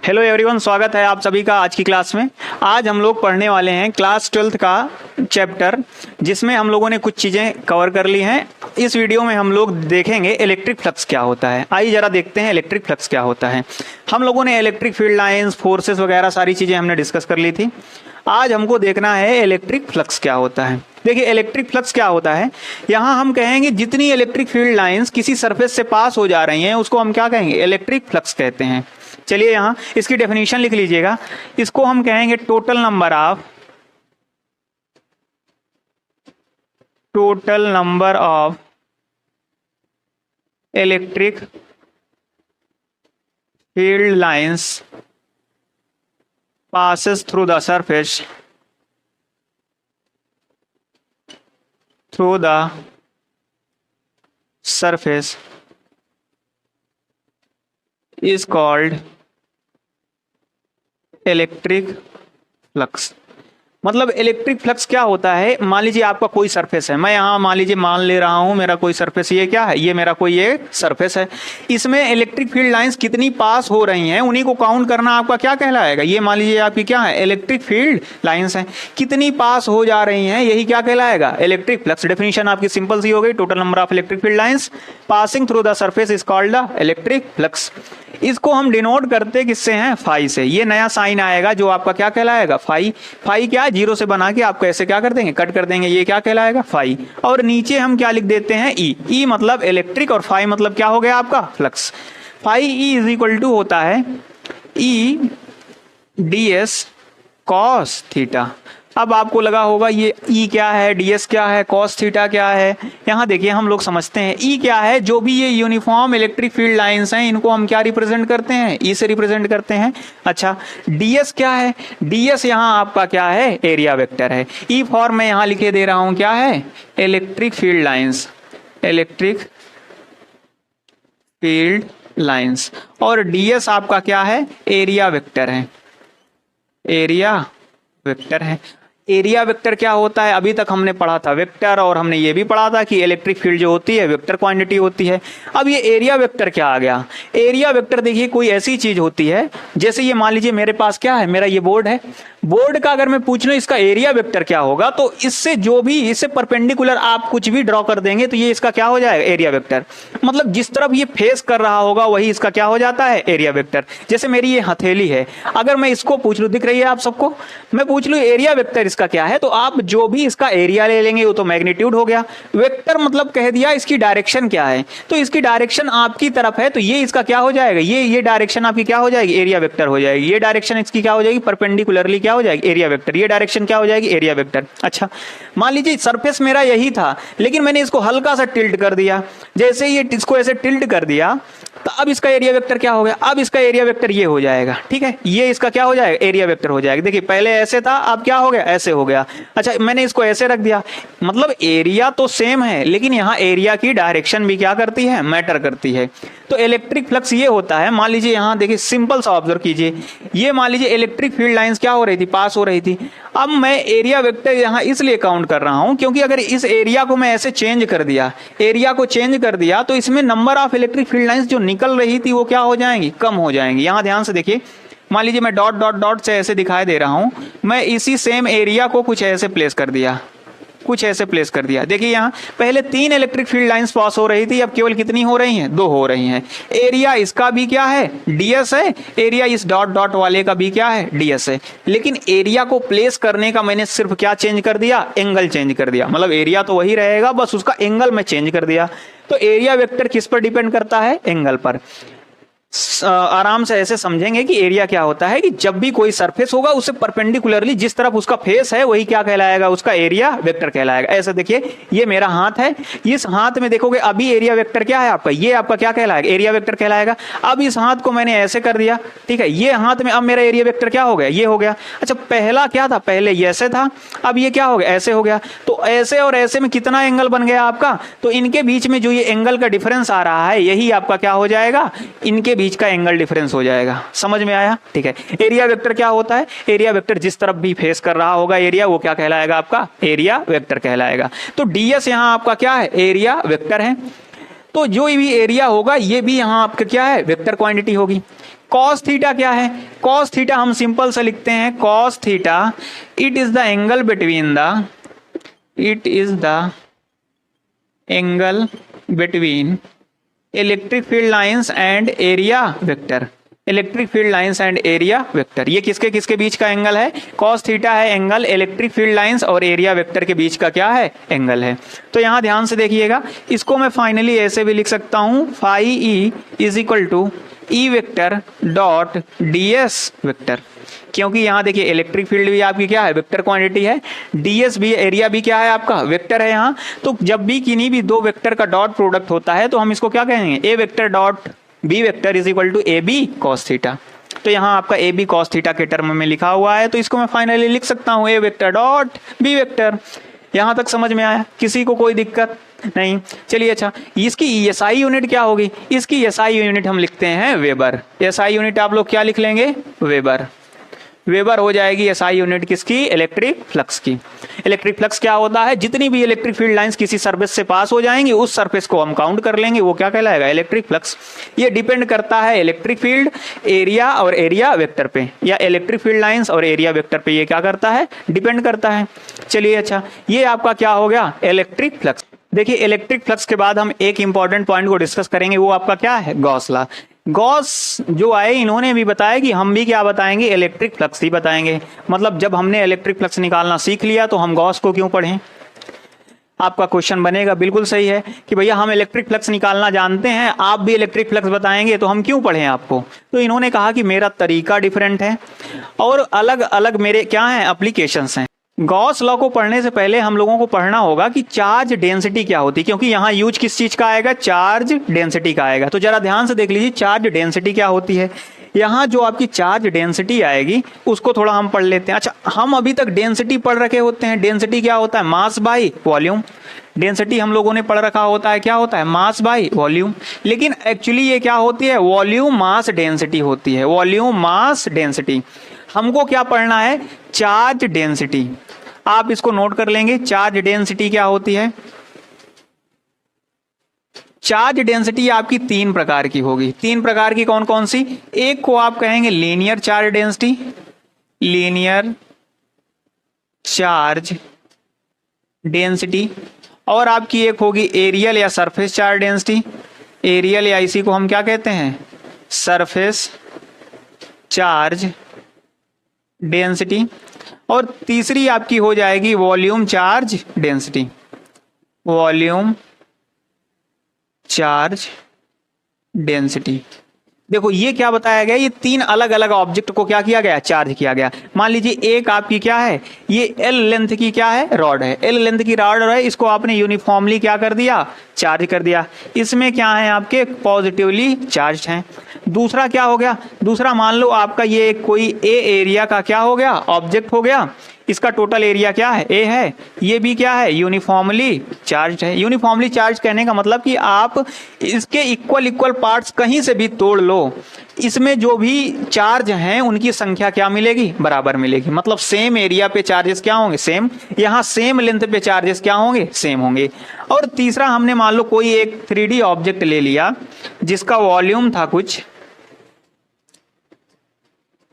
Hello everyone, स्वागत है आप सभी का आज की क्लास में। आज हम लोग पढ़ने वाले हैं क्लास 12th का चैप्टर, जिसमें हम लोगों ने कुछ चीज़ें कवर कर ली हैं। इस वीडियो में हम लोग देखेंगे इलेक्ट्रिक फ्लक्स क्या होता है। आइए जरा देखते हैं इलेक्ट्रिक फ्लक्स क्या होता है। हम लोगों ने इलेक्ट्रिक फील्ड लाइंस, फोर्सेस वगैरह सारी चीज़ें हमने डिस्कस कर ली थी। आज हमको देखना है इलेक्ट्रिक फ्लक्स क्या होता है। देखिए इलेक्ट्रिक फ्लक्स क्या होता है, यहाँ हम कहेंगे जितनी इलेक्ट्रिक फील्ड लाइंस किसी सरफेस से पास हो जा रही हैं उसको हम क्या कहेंगे, इलेक्ट्रिक फ्लक्स कहते हैं। चलिए यहाँ इसकी डेफिनेशन लिख लीजिएगा। इसको हम कहेंगे total number of electric field lines passes through the surface is called electric flux। मतलब इलेक्ट्रिक फ्लक्स क्या होता है, मान लीजिए आपका कोई सरफेस है, मैं यहाँ मान लीजिए मान ले रहा हूँ मेरा कोई सरफेस, ये क्या है, ये मेरा कोई एक सरफेस है। इसमें इलेक्ट्रिक फील्ड लाइंस कितनी पास हो रही हैं उन्हीं को काउंट करना आपका क्या कहलाएगा। ये मान लीजिए आपकी क्या है, इलेक्ट्रिक फील्ड लाइंस हैं, कितनी पास हो जा रही हैं, यही क्या कहलाएगा, इलेक्ट्रिक फ्लक्स। डेफिनेशन आपकी सिंपल सी हो गई, total number of electric field lines passing through the surface is called the electric flux. इसको हम डिनोट करते किससे हैं, फाई से। ये नया साइन आएगा जो आपका क्या कहलाएगा, फाई। फाई क्या, जीरो से बना के आपको ऐसे क्या कर देंगे, कट कर देंगे, ये क्या कहलाएगा, फाई। और नीचे हम क्या लिख देते हैं, ई। ई मतलब इलेक्ट्रिक और फाई मतलब क्या हो गया आपका, flux. Phi E is equal to होता है E D S cos theta. अब आपको लगा होगा ये ई क्या है, ds क्या है, cos थीटा क्या है। यहाँ देखिए हम लोग समझते हैं ई क्या है, जो भी ये यूनिफॉर्म इलेक्ट्रिक फील्ड लाइंस हैं इनको हम क्या रिप्रेजेंट करते हैं, ई से रिप्रेजेंट करते हैं। अच्छा ds क्या है, ds यहाँ आपका क्या है, एरिया वेक्टर है। ई फॉर्म में यहाँ लिखे दे रहा हूँ क्या है, electric field lines, electric field lines. और ds आपका क्या है, एरिया वेक्टर है, एरिया वेक्टर है। एरिया वेक्टर क्या होता है, अभी तक हमने पढ़ा था वेक्टर, और हमने ये भी पढ़ा था कि इलेक्ट्रिक फील्ड जो होती है वेक्टर क्वांटिटी होती है। अब ये एरिया वेक्टर क्या आ गया, एरिया वेक्टर देखिए कोई ऐसी चीज होती है, जैसे ये मान लीजिए मेरे पास क्या है, मेरा ये बोर्ड है, बोर्ड का अगर मैं पूछ लूं इसका एरिया वेक्टर क्या होगा, तो इससे जो भी इससे परपेंडिकुलर आप कुछ भी ड्रॉ कर देंगे तो ये इसका क्या हो जाएगा, एरिया वेक्टर। मतलब जिस तरफ ये फेस कर रहा होगा वही इसका क्या हो जाता है, एरिया वेक्टर। जैसे मेरी ये हथेली है, अगर मैं इसको पूछ लूं, दिख रही है आप सबको, मैं पूछ लूं एरिया वेक्टर इसका क्या है, तो आप जो भी इसका एरिया ले लेंगे वो तो मैग्नीट्यूड हो गया। वेक्टर मतलब कह दिया इसकी डायरेक्शन क्या है, तो इसकी डायरेक्शन आपकी तरफ है तो ये इसका क्या हो जाएगा, ये डायरेक्शन आपकी क्या हो जाएगी, एरिया वेक्टर हो जाएगी। ये डायरेक्शन इसकी क्या हो जाएगी, परपेंडिकुलरली क्या हो जाएगी, एरिया वेक्टर। ये डायरेक्शन क्या हो जाएगी, एरिया वेक्टर। अच्छा मान लीजिए सरफेस मेरा यही था, लेकिन मैंने इसको हल्का सा टिल्ट कर दिया, जैसे ये इसको ऐसे टिल्ट कर दिया तो अब इसका एरिया वेक्टर क्या हो गया, अब इसका एरिया वेक्टर ये हो जाएगा। ठीक है, ये इसका क्या हो जाएगा, एरिया वेक्टर हो जाएगा। देखिए पहले ऐसे था, अब क्या हो गया, ऐसे हो गया। अच्छा मैंने इसको ऐसे रख दिया, मतलब एरिया तो सेम है लेकिन यहाँ एरिया की डायरेक्शन भी क्या करती है, मैटर करती है। तो इलेक्ट्रिक फ्लक्स ये होता है, मान लीजिए यहाँ देखिए सिंपल सा ऑब्जर्व कीजिए, ये मान लीजिए इलेक्ट्रिक फील्ड लाइंस क्या हो रही थी, पास हो रही थी। अब मैं एरिया वेक्टर यहाँ इसलिए काउंट कर रहा हूँ क्योंकि अगर इस एरिया को मैं ऐसे चेंज कर दिया, एरिया को चेंज कर दिया, तो इसमें number of electric field lines जो निकल रही थी वो क्या हो जाएंगी, कम हो जाएंगी। यहाँ ध्यान से देखिए, मान लीजिए मैं डॉट डॉट डॉट से ऐसे दिखाई दे रहा हूँ, मैं इसी सेम एरिया को कुछ ऐसे प्लेस कर दिया, कुछ ऐसे प्लेस कर दिया। देखिए यहाँ पहले 3 इलेक्ट्रिक फील्ड लाइंस पास हो रही थी, अब केवल कितनी हो रही हैं, 2 हो रही हैं। एरिया इसका भी क्या है, ds है, एरिया इस डॉट डॉट वाले का भी क्या है, ds है। लेकिन एरिया को प्लेस करने का मैंने सिर्फ क्या चेंज कर दिया, एंगल चेंज कर दिया। मतलब एरिया तो वही रहेगा, बस उसका एंगल मैं चेंज कर दिया। तो एरिया वेक्टर किस पर डिपेंड करता है, एंगल पर। आराम से ऐसे समझेंगे कि एरिया क्या होता है कि जब भी कोई सरफेस होगा उससे परपेंडिकुलरली जिस तरफ उसका फेस है वही क्या कहलाएगा, उसका एरिया वेक्टर कहलाएगा। ऐसे देखिए ये मेरा हाथ है, इस हाथ में देखोगे अभी एरिया वेक्टर क्या है आपका, ये आपका क्या कहलाएगा, एरिया वेक्टर कहलाएगा। अब इस हाथ को मैंने ऐसे कर दिया, ठीक है, ये हाथ में अब मेरा एरिया वेक्टर क्या हो गया, ये हो गया। अच्छा पहला क्या था, पहले ये ऐसे था, अब ये क्या हो गया, ऐसे हो गया। तो ऐसे और ऐसे में कितना एंगल बन गया आपका, तो इनके बीच में जो ये एंगल का डिफरेंस आ रहा है यही आपका क्या हो जाएगा, इनके बीच का एंगल डिफरेंस हो जाएगा। समझ में आया, ठीक है। एरिया वेक्टर क्या होता है, एरिया वेक्टर जिस तरफ भी फेस कर रहा होगा एरिया, वो क्या कहलाएगा आपका, एरिया वेक्टर कहलाएगा। तो ds यहाँ आपका क्या है, एरिया वेक्टर है। तो जो भी एरिया होगा ये भी यहाँ आपका क्या है, वेक्टर क्वांटिटी होगी। कॉस थीटा क्या है? कॉस थीटा हम सिंपल से लिखते हैं, cos theta it is the angle between electric field lines and area vector. Electric field lines and area vector, ये किसके किसके बीच का एंगल है? कॉस थीटा है एंगल इलेक्ट्रिक फील्ड लाइंस और एरिया वेक्टर के बीच का क्या है? एंगल है। तो यहां ध्यान से देखिएगा, इसको मैं फाइनली ऐसे भी लिख सकता हूं, phi E is equal to E vector dot DS vector, क्योंकि यहां देखिए इलेक्ट्रिक फील्ड भी आपकी क्या है? वेक्टर क्वांटिटी है, डीएस भी, एरिया भी क्या है आपका? वेक्टर है यहां। तो जब भी किन्हीं भी दो वेक्टर का डॉट प्रोडक्ट होता है तो हम इसको क्या कहेंगे? A vector dot B vector is equal to A B cos theta. तो यहाँ आपका ए बी कॉस थीटा के टर्म में लिखा हुआ है, तो इसको मैं फाइनली लिख सकता हूँ ए वेक्टर डॉट बी वेक्टर। यहाँ तक समझ में आया? किसी को कोई दिक्कत नहीं? चलिए अच्छा, इसकी एसआई यूनिट क्या होगी? इसकी एसआई यूनिट हम लिखते हैं वेबर। एसआई यूनिट आप लोग क्या लिख लेंगे? वेबर। वेबर हो जाएगी एसआई यूनिट किसकी? इलेक्ट्रिक फ्लक्स की। इलेक्ट्रिक फ्लक्स क्या होता है? जितनी भी इलेक्ट्रिक फील्ड लाइंस किसी सरफेस से पास हो जाएंगी उस सरफेस को हम काउंट कर लेंगे, वो क्या कहलाएगा? Electric flux. ये डिपेंड करता है इलेक्ट्रिक फील्ड, एरिया और एरिया वेक्टर पे, या इलेक्ट्रिक फील्ड लाइंस और एरिया वेक्टर पे ये क्या करता है? डिपेंड करता है। चलिए अच्छा, ये आपका क्या हो गया? Electric flux. देखिए इलेक्ट्रिक फ्लक्स के बाद हम एक इंपॉर्टेंट पॉइंट को डिस्कस करेंगे, वो आपका क्या है? Gauss law. गॉस जो आए इन्होंने भी बताया कि हम भी क्या बताएंगे? इलेक्ट्रिक फ्लक्स ही बताएंगे। मतलब जब हमने इलेक्ट्रिक फ्लक्स निकालना सीख लिया तो हम गॉस को क्यों पढ़ें? आपका क्वेश्चन बनेगा, बिल्कुल सही है कि भैया हम इलेक्ट्रिक फ्लक्स निकालना जानते हैं, आप भी इलेक्ट्रिक फ्लक्स बताएंगे तो हम क्यों पढ़ें आपको? तो इन्होंने कहा कि मेरा तरीका डिफरेंट है और अलग अलग मेरे क्या हैं? एप्लीकेशंस हैं। गॉस लॉ को पढ़ने से पहले हम लोगों को पढ़ना होगा कि चार्ज डेंसिटी क्या होती है, क्योंकि यहाँ यूज किस चीज का आएगा? चार्ज डेंसिटी का आएगा। तो जरा ध्यान से देख लीजिए चार्ज डेंसिटी क्या होती है। यहाँ जो आपकी चार्ज डेंसिटी आएगी उसको थोड़ा हम पढ़ लेते हैं। अच्छा, हम अभी तक डेंसिटी पढ़ रखे होते हैं। डेंसिटी क्या होता है? Mass by volume. डेंसिटी हम लोगों ने पढ़ रखा होता है, क्या होता है? Mass by volume. लेकिन एक्चुअली ये क्या होती है? वॉल्यूम मास डेंसिटी होती है। Volume mass density. हमको क्या पढ़ना है? Charge density. आप इसको नोट कर लेंगे, चार्ज डेंसिटी क्या होती है? चार्ज डेंसिटी आपकी तीन प्रकार की होगी। तीन प्रकार की कौन कौन सी? एक को आप कहेंगे linear charge density, linear charge density, और आपकी एक होगी एरियल या सरफेस चार्ज डेंसिटी। एरियल या इसी को हम क्या कहते हैं? Surface charge density. और तीसरी आपकी हो जाएगी volume charge density. Volume charge density. देखो ये क्या बताया गया? ये तीन अलग अलग ऑब्जेक्ट को क्या किया गया? चार्ज किया गया। मान लीजिए एक आपकी क्या है? ये एल लेंथ की क्या है? रॉड है। एल लेंथ की रॉड है, इसको आपने यूनिफॉर्मली क्या कर दिया? चार्ज कर दिया। इसमें क्या है? आपके पॉजिटिवली चार्ज हैं। दूसरा क्या हो गया? दूसरा मान लो आपका ये कोई ए एरिया का क्या हो गया? ऑब्जेक्ट हो गया। इसका टोटल एरिया क्या है? ए है। ये भी क्या है? यूनिफॉर्मली चार्ज है। यूनिफॉर्मली चार्ज कहने का मतलब कि आप इसके इक्वल इक्वल पार्ट्स कहीं से भी तोड़ लो, इसमें जो भी चार्ज हैं उनकी संख्या क्या मिलेगी? बराबर मिलेगी। मतलब सेम एरिया पे चार्जेस क्या होंगे? सेम। यहाँ सेम लेंथ पे चार्जेस क्या होंगे? सेम होंगे। और तीसरा हमने मान लो कोई एक 3D ऑब्जेक्ट ले लिया जिसका वॉल्यूम था कुछ,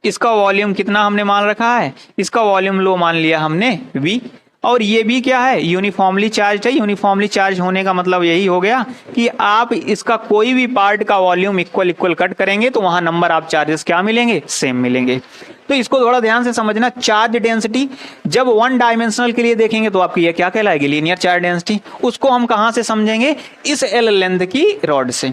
इसका वॉल्यूम कितना हमने मान रखा है? इसका वॉल्यूम लो मान लिया हमने v, और ये भी क्या है? यूनिफॉर्मली चार्ज है। यूनिफॉर्मली चार्ज होने का मतलब यही हो गया कि आप इसका कोई भी पार्ट का वॉल्यूम इक्वल इक्वल कट करेंगे तो वहां नंबर ऑफ चार्जेस क्या मिलेंगे? सेम मिलेंगे। तो इसको थोड़ा ध्यान से समझना। चार्ज डेंसिटी जब वन डायमेंशनल के लिए देखेंगे तो आपकी ये क्या कहलाएगी? Linear charge density. उसको हम कहां से समझेंगे? इस एल लेंथ की रॉड से।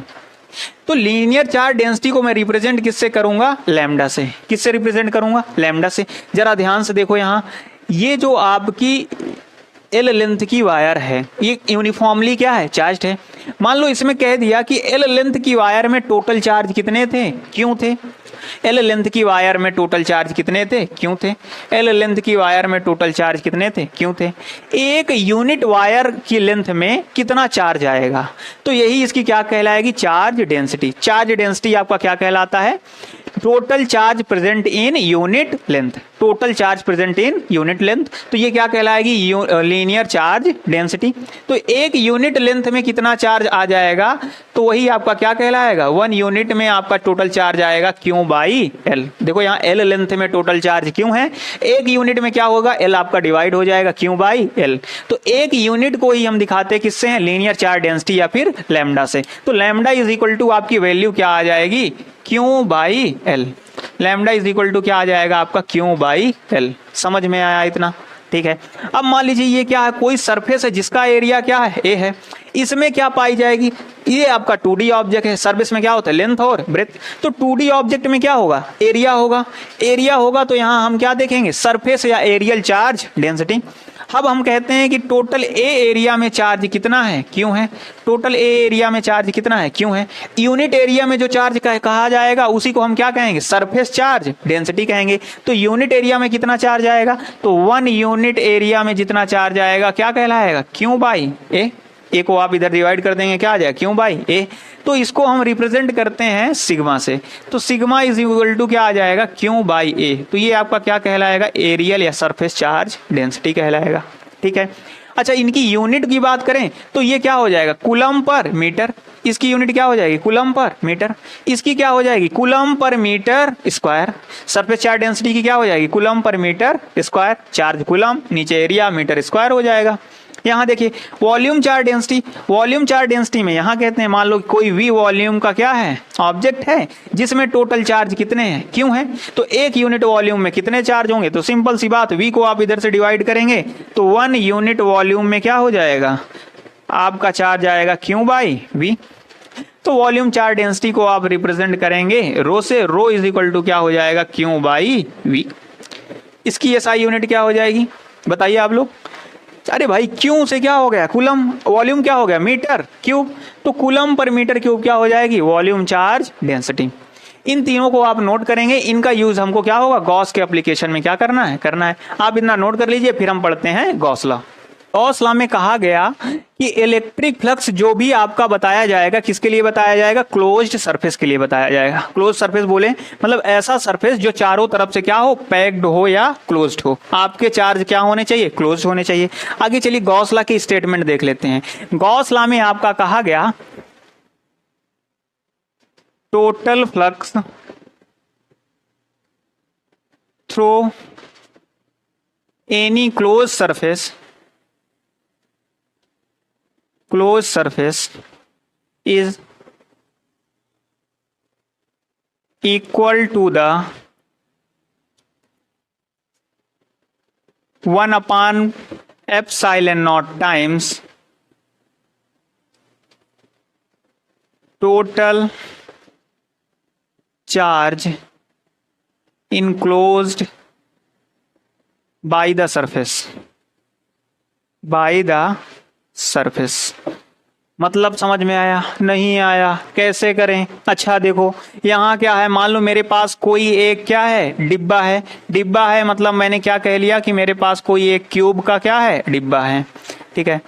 तो लीनियर चार्ज डेंसिटी को मैं रिप्रेजेंट किससे करूंगा? लैम्डा से। किससे रिप्रेजेंट करूंगा? लैम्डा से। जरा ध्यान से देखो, यहां ये जो आपकी एल लेंथ की वायर है ये यूनिफॉर्मली क्या है? चार्ज है। मान लो इसमें कह दिया कि एल लेंथ की वायर में टोटल चार्ज कितने थे? क्यों थे? एल लेंथ की वायर में टोटल चार्ज कितने थे? क्यों थे? एल लेंथ की वायर में टोटल चार्ज कितने थे? क्यों थे? एक यूनिट वायर की लेंथ में कितना चार्ज आएगा? तो यही इसकी क्या कहलाएगी? Charge density. चार्ज डेंसिटी आपका क्या कहलाता है? Total charge present in unit length, total charge present in unit length, तो ये क्या कहलाएगी, लीनियर चार्ज डेंसिटी। तो एक यूनिट लेंथ में कितना चार्ज आ जाएगा, तो वही आपका क्या कहलाएगा, 1 यूनिट में आपका टोटल चार्ज आएगा Q बाई L। देखो यहाँ L लेंथ में टोटल चार्ज Q है, एक यूनिट में क्या होगा, L आपका डिवाइड हो जाएगा Q बाई L। तो एक यूनिट को ही हम दिखाते हैं किससे हैं, लीनियर चार्ज डेंसिटी या फिर लैम्डा से। तो लैम्डा इज इक्वल टू आपकी वैल्यू क्या आ जाएगी, Q by L। Lambda is equal to क्या आ जाएगा आपका, Q बाई L। समझ में आया इतना, ठीक है। अब मान लीजिए ये क्या है, कोई सरफेस है जिसका एरिया क्या है, A है, इसमें क्या पाई जाएगी, ये आपका 2D ऑब्जेक्ट है, सरफेस में क्या होता है, लेंथ और ब्रेथ। तो 2D ऑब्जेक्ट में क्या होगा, एरिया होगा, एरिया होगा तो यहाँ हम क्या देखेंगे, सरफेस या एरियल चार्ज डेंसिटी। अब हम कहते हैं कि टोटल ए एरिया में चार्ज कितना है, क्यों है, टोटल ए एरिया में चार्ज कितना है, क्यों है। यूनिट एरिया में जो चार्ज कहा जाएगा उसी को हम क्या कहेंगे, सरफेस चार्ज डेंसिटी कहेंगे। तो यूनिट एरिया में कितना चार्ज आएगा, तो 1 यूनिट एरिया में जितना चार्ज आएगा क्या कहलाएगा, Q बाई ए को आप इधर डिवाइड कर देंगे, क्या आ जाएगा, Q बाई ए। तो इसको हम रिप्रेजेंट करते हैं सिग्मा से, तो सिग्मा इज इक्वल टू क्या आ जाएगा, Q बाई ए। तो ये आपका क्या कहलाएगा, एरियल या सरफेस चार्ज डेंसिटी कहलाएगा, ठीक है। अच्छा, इनकी यूनिट की बात करें तो ये क्या हो जाएगा, कूलम पर मीटर, इसकी यूनिट क्या हो जाएगी, कूलम पर मीटर, इसकी क्या हो जाएगी, coulomb per metre square. Surface charge density की क्या हो जाएगी, coulomb per metre square, charge coulomb, नीचे एरिया मीटर स्क्वायर हो जाएगा। यहाँ देखिए volume charge density, volume charge density में यहाँ कहते हैं, मान लो कोई V वॉल्यूम का क्या है, ऑब्जेक्ट है, जिसमें टोटल चार्ज कितने हैं, क्यों है, तो एक यूनिट वॉल्यूम में कितने चार्ज होंगे, तो सिंपल सी बात, V को आप इधर से डिवाइड करेंगे तो 1 यूनिट वॉल्यूम में क्या हो जाएगा, आपका चार्ज आएगा Q बाई V। तो वॉल्यूम चार्ज डेंसिटी को आप रिप्रेजेंट करेंगे रो से, रो इज इक्वल टू क्या हो जाएगा, Q बाई V। इसकी SI यूनिट क्या हो जाएगी, बताइए आप लोग। अरे भाई Q से क्या हो गया, कूलम, वॉल्यूम क्या हो गया, मीटर क्यूब, तो कूलम पर मीटर क्यूब क्या हो जाएगी, वॉल्यूम चार्ज डेंसिटी। इन तीनों को आप नोट करेंगे, इनका यूज हमको क्या होगा, गॉस के एप्लीकेशन में क्या करना है। आप इतना नोट कर लीजिए, फिर हम पढ़ते हैं गॉस लॉ। गॉस लॉ में कहा गया कि इलेक्ट्रिक फ्लक्स जो भी आपका बताया जाएगा, किसके लिए बताया जाएगा, क्लोज्ड सरफेस के लिए बताया जाएगा। क्लोज सरफेस बोले मतलब ऐसा सरफेस जो चारों तरफ से क्या हो, पैक्ड हो या क्लोज्ड हो। आपके चार्ज क्या होने चाहिए, क्लोज्ड होने चाहिए। आगे चलिए गॉस लॉ की स्टेटमेंट देख लेते हैं। गॉस लॉ में आपका कहा गया total flux through any close surface is equal to the 1 upon epsilon naught times total charge enclosed by the surface। मतलब समझ में आया, नहीं आया, कैसे करें। अच्छा देखो यहाँ क्या है, मान लो मेरे पास कोई एक क्या है, डिब्बा है। डिब्बा है मतलब मैंने क्या कह लिया कि मेरे पास कोई एक क्यूब का क्या है, डिब्बा है, ठीक है।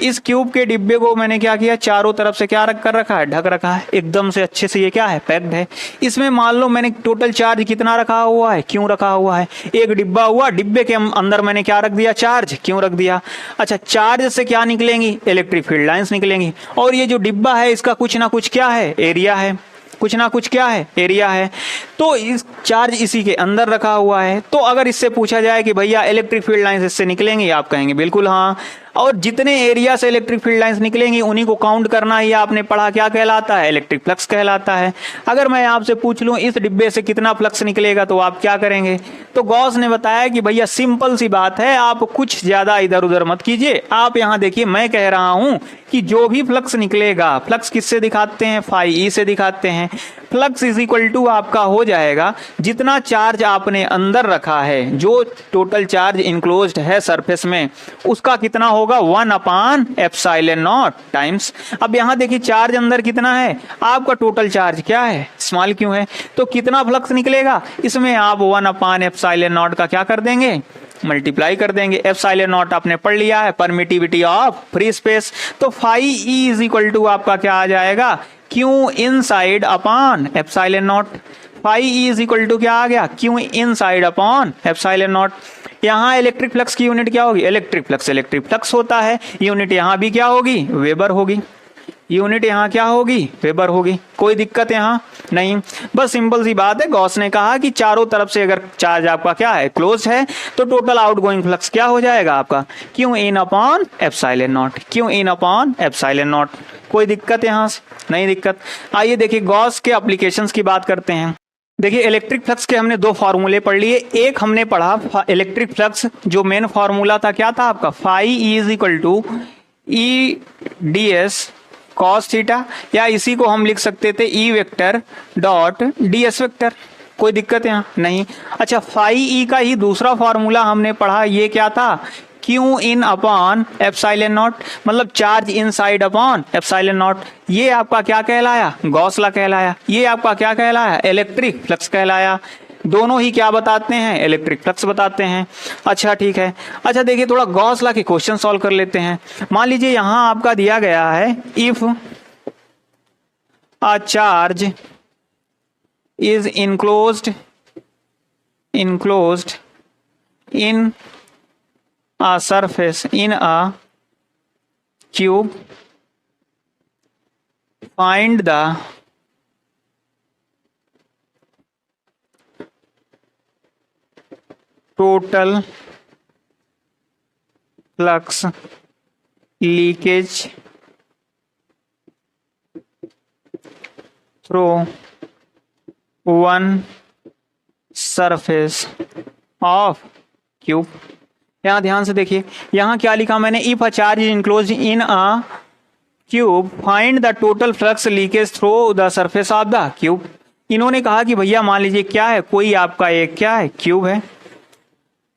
इस क्यूब के डिब्बे को मैंने क्या किया, चारों तरफ से क्या रख कर रखा है, ढक रखा है, एकदम से अच्छे से ये क्या है, पैक्ड है। इसमें मान लो मैंने टोटल चार्ज कितना रखा हुआ है, क्यों रखा हुआ है, एक डिब्बा हुआ, डिब्बे के अंदर मैंने क्या रख दिया, चार्ज, क्यों रख दिया। अच्छा, चार्ज से क्या निकलेंगी, इलेक्ट्रिक फील्ड लाइंस निकलेंगी। और ये जो डिब्बा है इसका कुछ ना कुछ क्या है, एरिया है, कुछ ना कुछ क्या है, एरिया है। तो इस चार्ज इसी के अंदर रखा हुआ है। तो अगर इससे पूछा जाए कि भैया इलेक्ट्रिक फील्ड लाइंस इससे निकलेंगी, आप कहेंगे बिल्कुल हाँ। और जितने एरिया से इलेक्ट्रिक फील्ड लाइंस निकलेंगी उन्हीं को काउंट करना ही आपने पढ़ा, क्या कहलाता है, इलेक्ट्रिक फ्लक्स कहलाता है। अगर मैं आपसे पूछ लूं इस डिब्बे से कितना फ्लक्स निकलेगा तो आप क्या करेंगे। तो गॉस ने बताया कि भैया सिंपल सी बात है, आप कुछ ज्यादा इधर उधर मत कीजिए। आप यहाँ देखिए, मैं कह रहा हूं कि जो भी फ्लक्स निकलेगा, फ्लक्स किससे दिखाते हैं, फाई ई से दिखाते हैं। फ्लक्स इज इक्वल टू आपका हो जाएगा जितना चार्ज आपने अंदर रखा है, जो टोटल चार्ज इनक्लोज्ड है सरफेस में, उसका कितना होगा, 1 अपॉन एप्सिलॉन नॉट टाइम्स। अब यहाँ देखिए चार्ज अंदर कितना है, आपका टोटल चार्ज क्या है, स्मॉल क्यों है, तो कितना फ्लक्स निकलेगा, इसमें आप 1 अपॉन एप्सिलॉन नॉट का क्या कर देंगे, मल्टीप्लाई कर देंगे। एप्सिलॉन नॉट आपने पढ़ लिया है, परमिटिविटी ऑफ फ्री स्पेस। तो phi E is equal to आपका क्या आ जाएगा, Q inside upon epsilon naught. Phi E is equal to क्या आ गया, Q inside upon epsilon naught. यहाँ इलेक्ट्रिक फ्लक्स की यूनिट क्या होगी, इलेक्ट्रिक फ्लक्स होता है, यूनिट यहाँ भी क्या होगी, वेबर होगी, यूनिट यहाँ क्या होगी, वेबर होगी। कोई दिक्कत यहाँ नहीं, बस सिंपल सी बात है। गॉस ने कहा कि चारों तरफ से अगर चार्ज आपका क्या है, क्लोज है, तो टोटल आउटगोइंग फ्लक्स क्या हो जाएगा आपका, Q in upon epsilon naught, Q in upon epsilon not. कोई दिक्कत यहाँ से नहीं दिक्कत। आइए देखिए गॉस के एप्लीकेशंस की बात करते हैं। देखिए इलेक्ट्रिक फ्लक्स के हमने दो फार्मूले पढ़ लिए। एक हमने पढ़ा इलेक्ट्रिक फ्लक्स, जो मेन फार्मूला था क्या था आपका, phi E is equal to E D S cos theta, या इसी को हम लिख सकते थे E vector dot D S vector. कोई दिक्कत यहाँ नहीं। अच्छा, फाई ई का ही दूसरा फार्मूला हमने पढ़ा, ये क्या था, Q in upon epsilon naught, मतलब charge inside upon epsilon naught. ये आपका क्या कहलाया, गॉस लॉ कहलाया। ये आपका क्या कहलाया, इलेक्ट्रिक फ्लक्स कहलाया। दोनों ही क्या बताते हैं, इलेक्ट्रिक फ्लक्स बताते हैं। अच्छा ठीक है। अच्छा देखिए थोड़ा गॉस लॉ के क्वेश्चन सॉल्व कर लेते हैं। मान लीजिए यहां आपका दिया गया है, if a charge is enclosed in a surface in a cube, find the total flux leakage through one surface of cube। यहाँ ध्यान से देखिए, यहाँ क्या लिखा मैंने, if a charge is enclosed in a cube find the total flux leakage through the surface of the cube. इन्होंने कहा कि भैया मान लीजिए क्या है, कोई आपका एक क्या है, क्यूब है।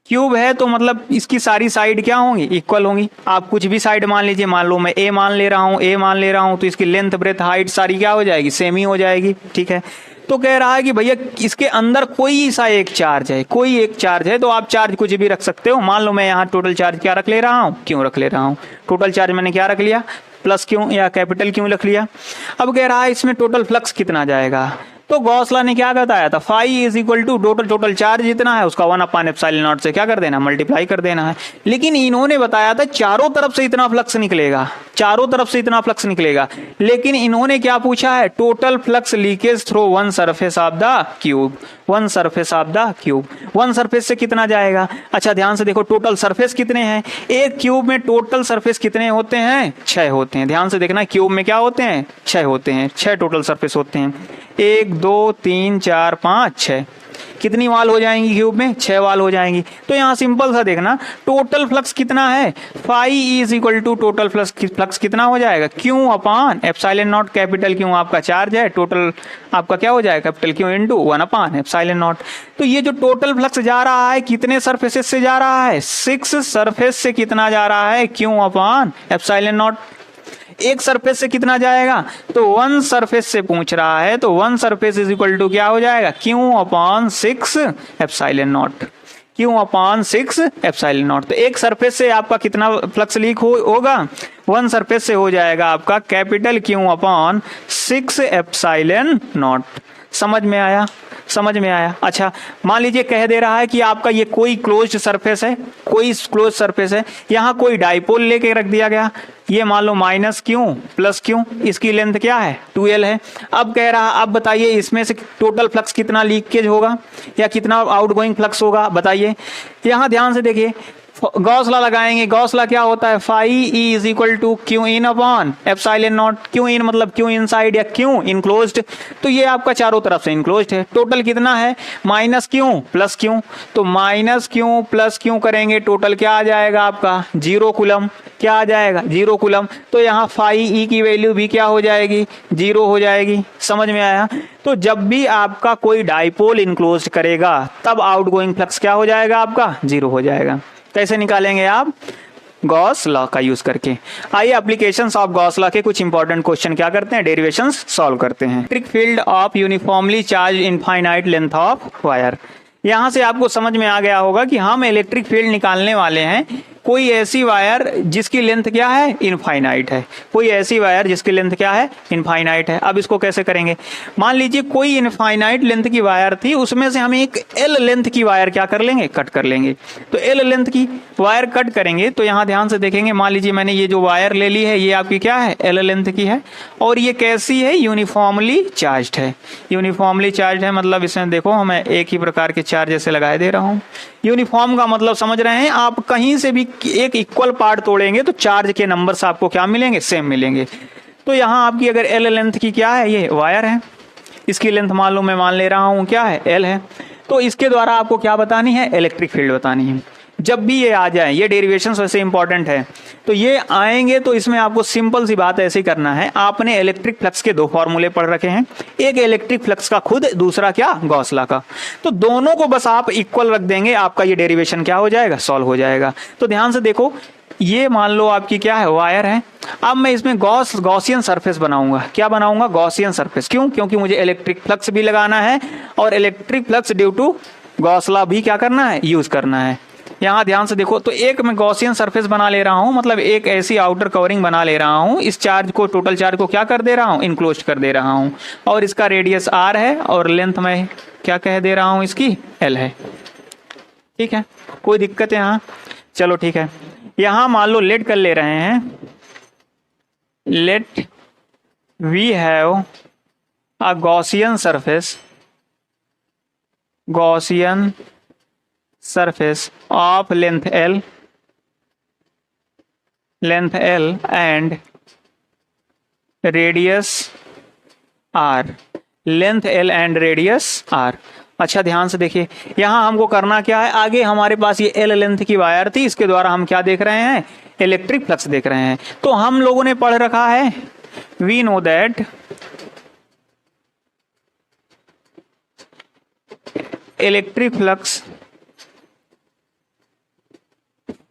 क्यूब है तो मतलब इसकी सारी साइड क्या होंगी, इक्वल होंगी। आप कुछ भी साइड मान लीजिए, मान लो मैं ए मान ले रहा हूँ, तो इसकी लेंथ ब्रेथ हाइट सारी क्या हो जाएगी, सेम ही हो जाएगी। ठीक है, तो कह रहा है कि भैया इसके अंदर कोई सा एक चार्ज है, तो आप चार्ज कुछ भी रख सकते हो। मान लो मैं यहाँ टोटल चार्ज क्या रख ले रहा हूँ, क्यों रख ले रहा हूँ, टोटल चार्ज मैंने क्या रख लिया, प्लस क्यों या कैपिटल क्यों रख लिया। अब कह रहा है इसमें टोटल फ्लक्स कितना जाएगा, तो गॉस लॉ ने क्या बताया था, phi is equal to total charge जितना है उसका 1 अपॉन एप्सिलॉन नॉट से क्या कर देना, मल्टीप्लाई कर देना है। लेकिन इन्होंने बताया था चारों तरफ से इतना फ्लक्स निकलेगा, लेकिन इन्होंने क्या पूछा है, total flux leakage through one surface of the cube. One surface से कितना जाएगा। अच्छा ध्यान से देखो, टोटल सरफेस कितने हैं, एक क्यूब में टोटल सरफेस कितने होते हैं, 6 होते हैं। ध्यान से देखना, क्यूब में क्या होते हैं, 6 होते हैं, 6 टोटल सरफेस होते हैं। 1 2 3 4 5 6, कितनी वाल हो जाएंगी क्यूब में, 6 वाल हो जाएंगी। तो यहाँ सिंपल सा देखना, टोटल फ्लक्स कितना है, phi is equal to total flux कितना हो जाएगा, Q upon epsilon naught. Capital Q आपका चार्ज है, टोटल आपका क्या हो जाएगा, capital Q into 1 upon epsilon naught. तो ये जो टोटल फ्लक्स जा रहा है कितने सरफेसेस से जा रहा है, 6 सरफेस से कितना जा रहा है, क्यू अपॉन एप्सिलॉन नॉट। एक सरफेस से कितना जाएगा, तो 1 सरफेस से पूछ रहा है, तो 1 सरफेस इज इक्वल टू क्या हो जाएगा, Q upon 6 epsilon naught, Q upon 6 epsilon naught. तो एक सरफेस से आपका कितना फ्लक्स लीक होगा, 1 सरफेस से हो जाएगा आपका capital Q upon 6 epsilon not. समझ में आया। अच्छा मान लीजिए कह दे रहा है कि आपका ये कोई क्लोज्ड सरफेस है, यहाँ कोई डाइपोल लेके रख दिया गया, ये मान लो माइनस क्यू प्लस क्यू, इसकी लेंथ क्या है, 2l है। अब कह रहा, अब बताइए इसमें से टोटल फ्लक्स कितना लीकेज होगा या कितना आउटगोइंग फ्लक्स होगा, बताइए। यहाँ ध्यान से देखिए, गॉस लॉ लगाएंगे। गॉस लॉ क्या होता है, phi E is equal to Q in upon epsilon naught. Q in मतलब क्यू इनसाइड या क्यू इनक्लोज्ड, तो ये आपका चारों तरफ से इनक्लोज्ड है। टोटल कितना है, माइनस क्यू प्लस क्यू, तो माइनस क्यू प्लस क्यू करेंगे, टोटल क्या आ जाएगा आपका 0 कूलम। क्या आ जाएगा, 0 कूलम। तो यहाँ फाई ई की वैल्यू भी क्या हो जाएगी, 0 हो जाएगी। समझ में आया। तो जब भी आपका कोई डाइपोल इनक्लोज्ड करेगा तब आउटगोइंग फ्लक्स क्या हो जाएगा, आपका 0 हो जाएगा। कैसे निकालेंगे आप, गॉस लॉ का यूज करके। आइए एप्लीकेशंस ऑफ गॉस लॉ के कुछ इंपॉर्टेंट क्वेश्चन क्या करते हैं, डेरिवेशंस सॉल्व करते हैं। Electric field of uniformly charge infinite length of wire. यहां से आपको समझ में आ गया होगा कि हम इलेक्ट्रिक फील्ड निकालने वाले हैं कोई ऐसी वायर जिसकी लेंथ क्या है, इनफाइनाइट है, कोई ऐसी वायर जिसकी लेंथ क्या है, इनफाइनाइट है। अब इसको कैसे करेंगे, मान लीजिए कोई इनफाइनाइट लेंथ की वायर थी, उसमें से हम एक एल लेंथ की वायर क्या कर लेंगे, कट कर लेंगे। तो एल लेंथ की वायर कट करेंगे तो यहां ध्यान से देखेंगे, मान लीजिए मैंने ये जो वायर ले ली है ये आपकी क्या है, एल लेंथ की है, और ये कैसी है, यूनिफॉर्मली चार्ज्ड है। यूनिफॉर्मली चार्ज है मतलब इसमें देखो मैं एक ही प्रकार के चार्ज ऐसे लगाए दे रहा हूं। यूनिफॉर्म का मतलब समझ रहे हैं आप, कहीं से भी एक इक्वल पार्ट तोड़ेंगे तो चार्ज के नंबर्स आपको क्या मिलेंगे, सेम मिलेंगे। तो यहां आपकी अगर एल लेंथ की क्या है, ये वायर है, इसकी लेंथ मान लो मैं मान ले रहा हूं क्या है, एल है, तो इसके द्वारा आपको क्या बतानी है, इलेक्ट्रिक फील्ड बतानी है। जब भी ये आ जाए, ये डेरिवेशंस वैसे इंपॉर्टेंट है, तो ये आएंगे तो इसमें आपको सिंपल सी बात ऐसे करना है। आपने इलेक्ट्रिक फ्लक्स के दो फॉर्मूले पढ़ रखे हैं, एक इलेक्ट्रिक फ्लक्स का खुद, दूसरा क्या, गॉस लॉ का। तो दोनों को बस आप इक्वल रख देंगे, आपका ये डेरिवेशन क्या हो जाएगा, सॉल्व हो जाएगा। तो ध्यान से देखो, ये मान लो आपकी क्या है, वायर है। अब मैं इसमें गॉसियन सरफेस बनाऊंगा, क्या बनाऊंगा, गॉसियन सरफेस। क्यों, क्योंकि मुझे इलेक्ट्रिक फ्लक्स भी लगाना है और electric flux due to Gauss law भी क्या करना है, यूज करना है। यहाँ ध्यान से देखो, तो एक मैं गॉसियन सरफेस बना ले रहा हूँ, मतलब एक ऐसी आउटर कवरिंग बना ले रहा हूँ, इस चार्ज को, टोटल चार्ज को क्या कर दे रहा हूँ, इनक्लोज कर दे रहा हूँ, और इसका रेडियस आर है और लेंथ में क्या कह दे रहा हूँ, इसकी एल है। ठीक है, कोई दिक्कत है यहाँ, चलो ठीक है। यहाँ मान लो लेट कर ले रहे हैं, let we have a Gaussian surface, Gaussian surface of length L and radius R, length L and radius R। अच्छा ध्यान से देखिए, यहां हमको करना क्या है, आगे हमारे पास ये L लेंथ की वायर थी, इसके द्वारा हम क्या देख रहे हैं, इलेक्ट्रिक फ्लक्स देख रहे हैं। तो हम लोगों ने पढ़ रखा है, we know that electric flux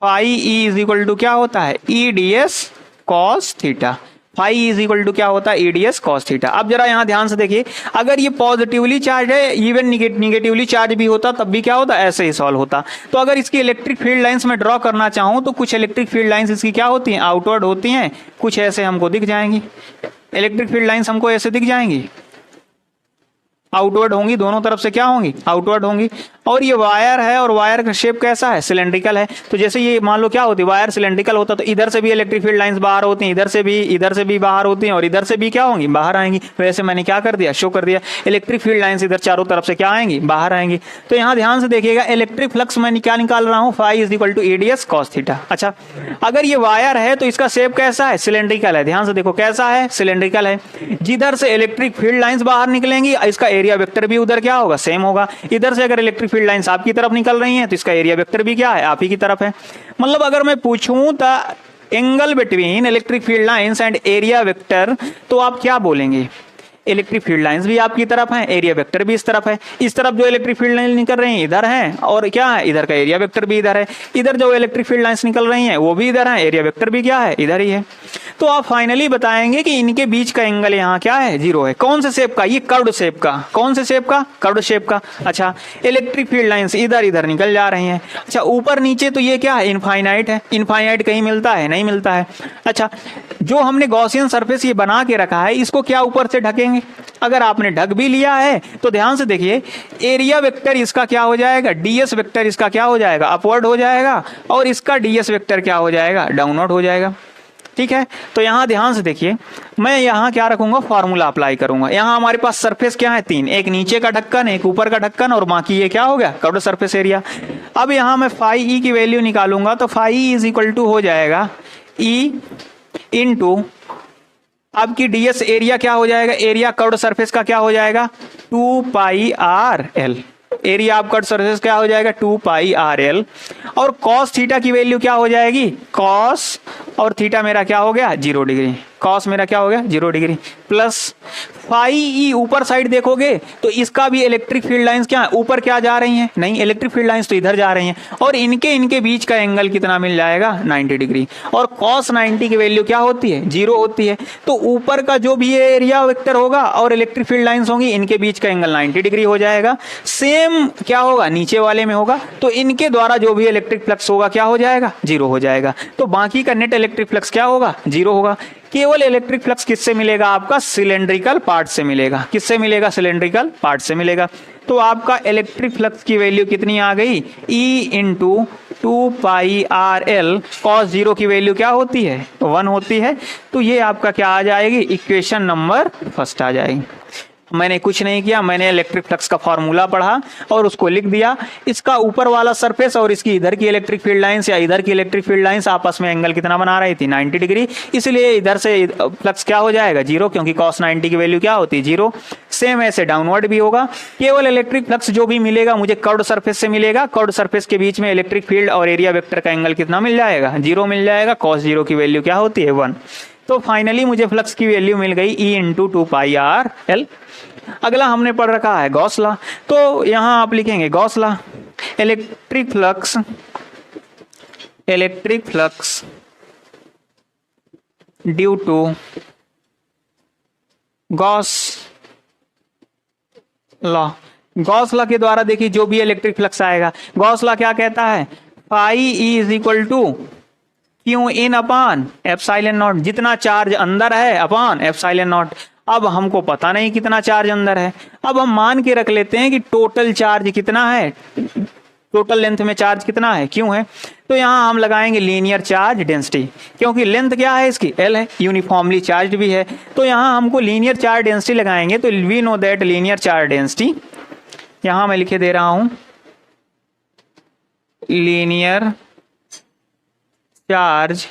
phi E is equal to क्या होता है, E D S cos theta. Phi is equal to क्या होता है, E D S cos theta. अब जरा यहां ध्यान से देखिए, अगर ये पॉजिटिवली चार्ज है, इवन निगेटिवली चार्ज भी होता तब भी क्या होता, ऐसे ही सॉल्व होता। तो अगर इसकी इलेक्ट्रिक फील्ड लाइंस में ड्रॉ करना चाहूं तो कुछ इलेक्ट्रिक फील्ड लाइंस इसकी क्या होती हैं, आउटवर्ड होती हैं, कुछ ऐसे हमको दिख जाएंगी। इलेक्ट्रिक फील्ड लाइंस हमको ऐसे दिख जाएंगी, आउटवर्ड होंगी, दोनों तरफ से क्या होंगी, आउटवर्ड होंगी। और ये वायर है, और वायर का शेप कैसा है, सिलेंड्रिकल है। तो जैसे ये मान लो क्या होती है, वायर सिलेंड्रिकल होता तो इधर से भी इलेक्ट्रिक फील्ड लाइंस बाहर होती हैं, इधर से भी बाहर होती हैं, और इधर से भी क्या होंगी, बाहर आएंगी। वैसे मैंने क्या कर दिया, शो कर दिया, इलेक्ट्रिक फील्ड लाइंस इधर चारों तरफ से क्या आएंगी, बाहर आएंगी। तो यहाँ ध्यान से देखिएगा, इलेक्ट्रिक फ्लक्स मैं क्या निकाल रहा हूँ, phi is equal to E D S cos theta. अच्छा, अगर ये वायर है तो इसका शेप कैसा है, सिलेंड्रिकल है। ध्यान से देखो कैसा है, सिलेंड्रिकल है। जिधर से इलेक्ट्रिक फील्ड लाइंस बाहर निकलेंगी, इसका एरिया वेक्टर भी उधर क्या होगा, सेम होगा। इधर से अगर इलेक्ट्रिक फील्ड लाइंस आपकी तरफ निकल रही हैं तो इसका एरिया वेक्टर भी क्या है, आप ही की तरफ है। मतलब अगर मैं पूछूं the angle between electric field lines and area vector, तो आप क्या बोलेंगे, इलेक्ट्रिक फील्ड लाइंस भी आपकी तरफ है, एरिया वेक्टर भी इस तरफ है। इस तरफ जो इलेक्ट्रिक फील्ड लाइन निकल रही हैं इधर हैं, और क्या है, इधर का एरिया वेक्टर भी इधर है। इधर जो इलेक्ट्रिक फील्ड लाइंस निकल रही हैं वो भी इधर है, एरिया वेक्टर भी क्या है, इधर ही है। तो आप फाइनली बताएंगे कि इनके बीच का एंगल यहाँ क्या है, जीरो है। कौन से शेप का, ये कर्व्ड शेप का। कौन से शेप का, कर्व्ड शेप का। अच्छा, इलेक्ट्रिक फील्ड लाइंस इधर इधर निकल जा रही हैं। अच्छा, ऊपर नीचे तो ये क्या है, इनफाइनाइट है। इनफाइनाइट कहीं मिलता है, नहीं मिलता है। अच्छा, जो हमने गॉसियन सरफेस ये बना के रखा है, इसको क्या ऊपर से ढकेंगे। अगर आपने ढक भी लिया है तो ध्यान से देखिए, एरिया वेक्टर इसका क्या हो जाएगा, डीएस वेक्टर इसका क्या हो जाएगा, अपवर्ड हो जाएगा, और इसका डीएस वेक्टर क्या हो जाएगा, डाउनवर्ड हो जाएगा। ठीक है, तो यहाँ ध्यान से देखिए, मैं यहाँ क्या रखूंगा, फॉर्मूला अप्लाई करूंगा। यहाँ हमारे पास सरफेस क्या है, तीन, एक नीचे का ढक्कन, एक ऊपर का ढक्कन, और बाकी ये क्या हो गया, कर्व्ड सरफेस एरिया। अब यहाँ मैं फाई ई की वैल्यू निकालूंगा तो phi E is equal to हो जाएगा ई इंटू आपकी डीएस एरिया क्या हो जाएगा, एरिया कर्व्ड सरफेस का क्या हो जाएगा, 2 pi R L. Area of curved surface क्या हो जाएगा, 2 पाई आर एल। और cos थीटा की वैल्यू क्या हो जाएगी, cos और थीटा मेरा क्या हो गया, 0 डिग्री। कॉस मेरा क्या हो गया 0 डिग्री, प्लस फाई ई ऊपर साइड देखोगे तो इसका भी इलेक्ट्रिक फील्ड लाइंस क्या है, ऊपर क्या जा रही हैं, नहीं इलेक्ट्रिक फील्ड लाइंस तो इधर जा रही हैं, और इनके बीच का एंगल कितना मिल जाएगा 90 डिग्री, और कॉस 90 की वैल्यू क्या होती है 0 होती है। तो ऊपर का जो भी एरिया वेक्टर होगा और इलेक्ट्रिक फील्ड लाइंस होंगी, इनके बीच का एंगल 90 डिग्री हो जाएगा। सेम क्या होगा नीचे वाले में होगा, तो इनके द्वारा जो भी इलेक्ट्रिक फ्लक्स होगा क्या हो जाएगा 0 हो जाएगा। तो बाकी का नेट इलेक्ट्रिक फ्लक्स क्या होगा 0 होगा। केवल इलेक्ट्रिक फ्लक्स किससे मिलेगा, आपका सिलेंड्रिकल पार्ट से मिलेगा। किससे मिलेगा, सिलेंड्रिकल पार्ट से मिलेगा। तो आपका इलेक्ट्रिक फ्लक्स की वैल्यू कितनी आ गई, E into 2 pi R L cos 0 की वैल्यू क्या होती है 1 होती है। तो ये आपका क्या आ जाएगी, इक्वेशन नंबर फर्स्ट आ जाएगी। मैंने कुछ नहीं किया, मैंने इलेक्ट्रिक फ्लक्स का फॉर्मूला पढ़ा और उसको लिख दिया। इसका ऊपर वाला सरफेस और इसकी इधर की इलेक्ट्रिक फील्ड लाइंस या इधर की इलेक्ट्रिक फील्ड लाइंस आपस में एंगल कितना बना रही थी 90 डिग्री, इसलिए इधर से फ्लक्स क्या हो जाएगा 0, क्योंकि cos 90 की वैल्यू क्या होती है 0। सेम ऐसे डाउनवर्ड भी होगा। केवल इलेक्ट्रिक फ्लक्स जो भी मिलेगा मुझे कर्व्ड सरफेस से मिलेगा। कर्व्ड सरफेस के बीच में इलेक्ट्रिक फील्ड और एरिया वेक्टर का एंगल कितना मिल जाएगा 0 मिल जाएगा। cos 0 की वैल्यू क्या होती है 1। तो फाइनली मुझे फ्लक्स की वैल्यू मिल गई E into 2 pi R L. अगला हमने पढ़ रखा है गॉस लॉ, तो यहां आप लिखेंगे Gauss law, electric flux due to Gauss law. Gauss law के द्वारा देखिए जो भी इलेक्ट्रिक फ्लक्स आएगा, गॉस लॉ क्या कहता है, phi E is equal to Q in upon epsilon naught, जितना चार्ज अंदर है अपॉन एप्सिलॉन नॉट। अब हमको पता नहीं कितना चार्ज अंदर है, अब हम मान के रख लेते हैं कि टोटल चार्ज कितना है, टोटल लेंथ में चार्ज कितना है क्यों है। तो यहां हम लगाएंगे लीनियर चार्ज डेंसिटी, क्योंकि लेंथ क्या है इसकी L है, यूनिफॉर्मली चार्ज भी है। तो यहां हमको लीनियर चार्ज डेंसिटी लगाएंगे। तो we know that linear charge density, यहां मैं लिखे दे रहा हूं लीनियर चार्ज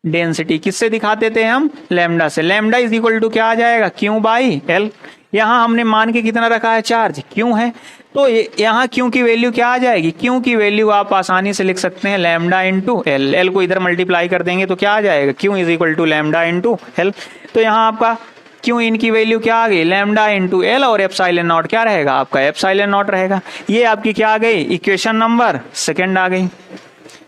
डेंसिटी किससे दिखाते थे हम, लैम्डा से। लैम्डा इज इक्वल टू क्या आ जाएगा क्यू बाई एल। यहाँ हमने मान के कितना रखा है चार्ज क्यू है, तो यहाँ क्यू की वैल्यू क्या आ जाएगी, क्यू की वैल्यू आप आसानी से लिख सकते हैं लैम्डा इंटू एल। एल को इधर मल्टीप्लाई कर देंगे तो क्या आ जाएगा, Q is equal to lambda into L. तो यहाँ आपका क्यू इन की वैल्यू क्या आ गई लैम्डा इंटू एल, और एप्सिलॉन नॉट क्या रहेगा आपका एप्सिलॉन नॉट रहेगा। ये आपकी क्या आ गई, इक्वेशन नंबर सेकेंड आ गई।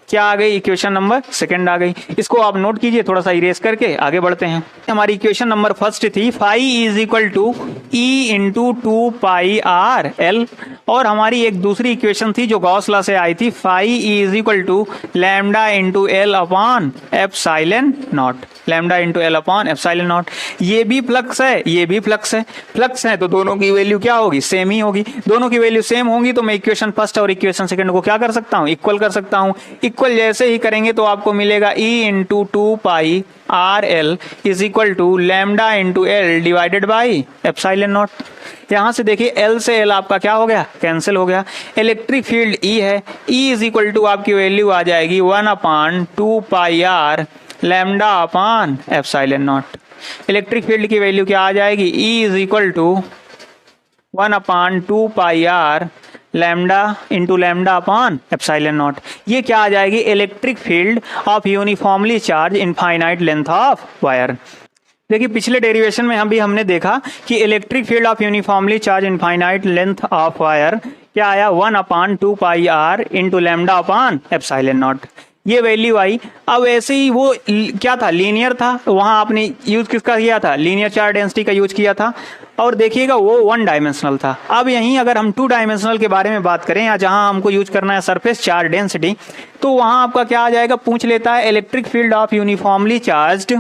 क्या आ गई, इक्वेशन नंबर सेकंड आ गई। इसको आप नोट कीजिए, थोड़ा सा इरेज करके आगे बढ़ते हैं। हमारी इक्वेशन नंबर फर्स्ट थी phi is equal to E into 2 pi R L, और हमारी एक दूसरी इक्वेशन थी जो गॉस लॉ से आई थी, phi is equal to lambda into L upon epsilon naught, lambda into L upon epsilon naught. ये भी फ्लक्स है, ये भी फ्लक्स है, फ्लक्स है तो दोनों की वैल्यू क्या होगी, सेम ही होगी। दोनों की वैल्यू सेम होंगी तो मैं इक्वेशन फर्स्ट और इक्वेशन सेकंड को क्या कर सकता हूँ, इक्वल कर सकता हूँ। इक्वल जैसे ही करेंगे तो आपको मिलेगा E into 2 pi R L is equal to lambda into L divided by epsilon naught. यहां से देखिए L से L आपका क्या हो गया, कैंसिल हो गया। इलेक्ट्रिक फील्ड E है, E इज इक्वल टू आपकी वैल्यू आ जाएगी 1/2 pi R lambda upon epsilon naught. Electric field की वैल्यू क्या आ जाएगी, E is equal to 1/2 pi R lambda into lambda upon epsilon naught. ये क्या आ जाएगी, electric field of uniformly charge infinite length of wire. देखिए पिछले डेरिवेशन में हमने देखा कि electric field of uniformly charge infinite length of wire क्या आया 1/2 pi R into lambda upon epsilon naught. ये वैल्यू आई। अब ऐसे ही वो क्या था, लीनियर था, वहां आपने यूज किसका किया था, लीनियर चार्ज डेंसिटी का यूज किया था। और देखिएगा वो 1 डायमेंशनल था। अब यहीं अगर हम 2 डायमेंशनल के बारे में बात करें, या जहां हमको यूज करना है सरफेस चार्ज डेंसिटी, तो वहां आपका क्या आ जाएगा, पूछ लेता है electric field of uniformly charged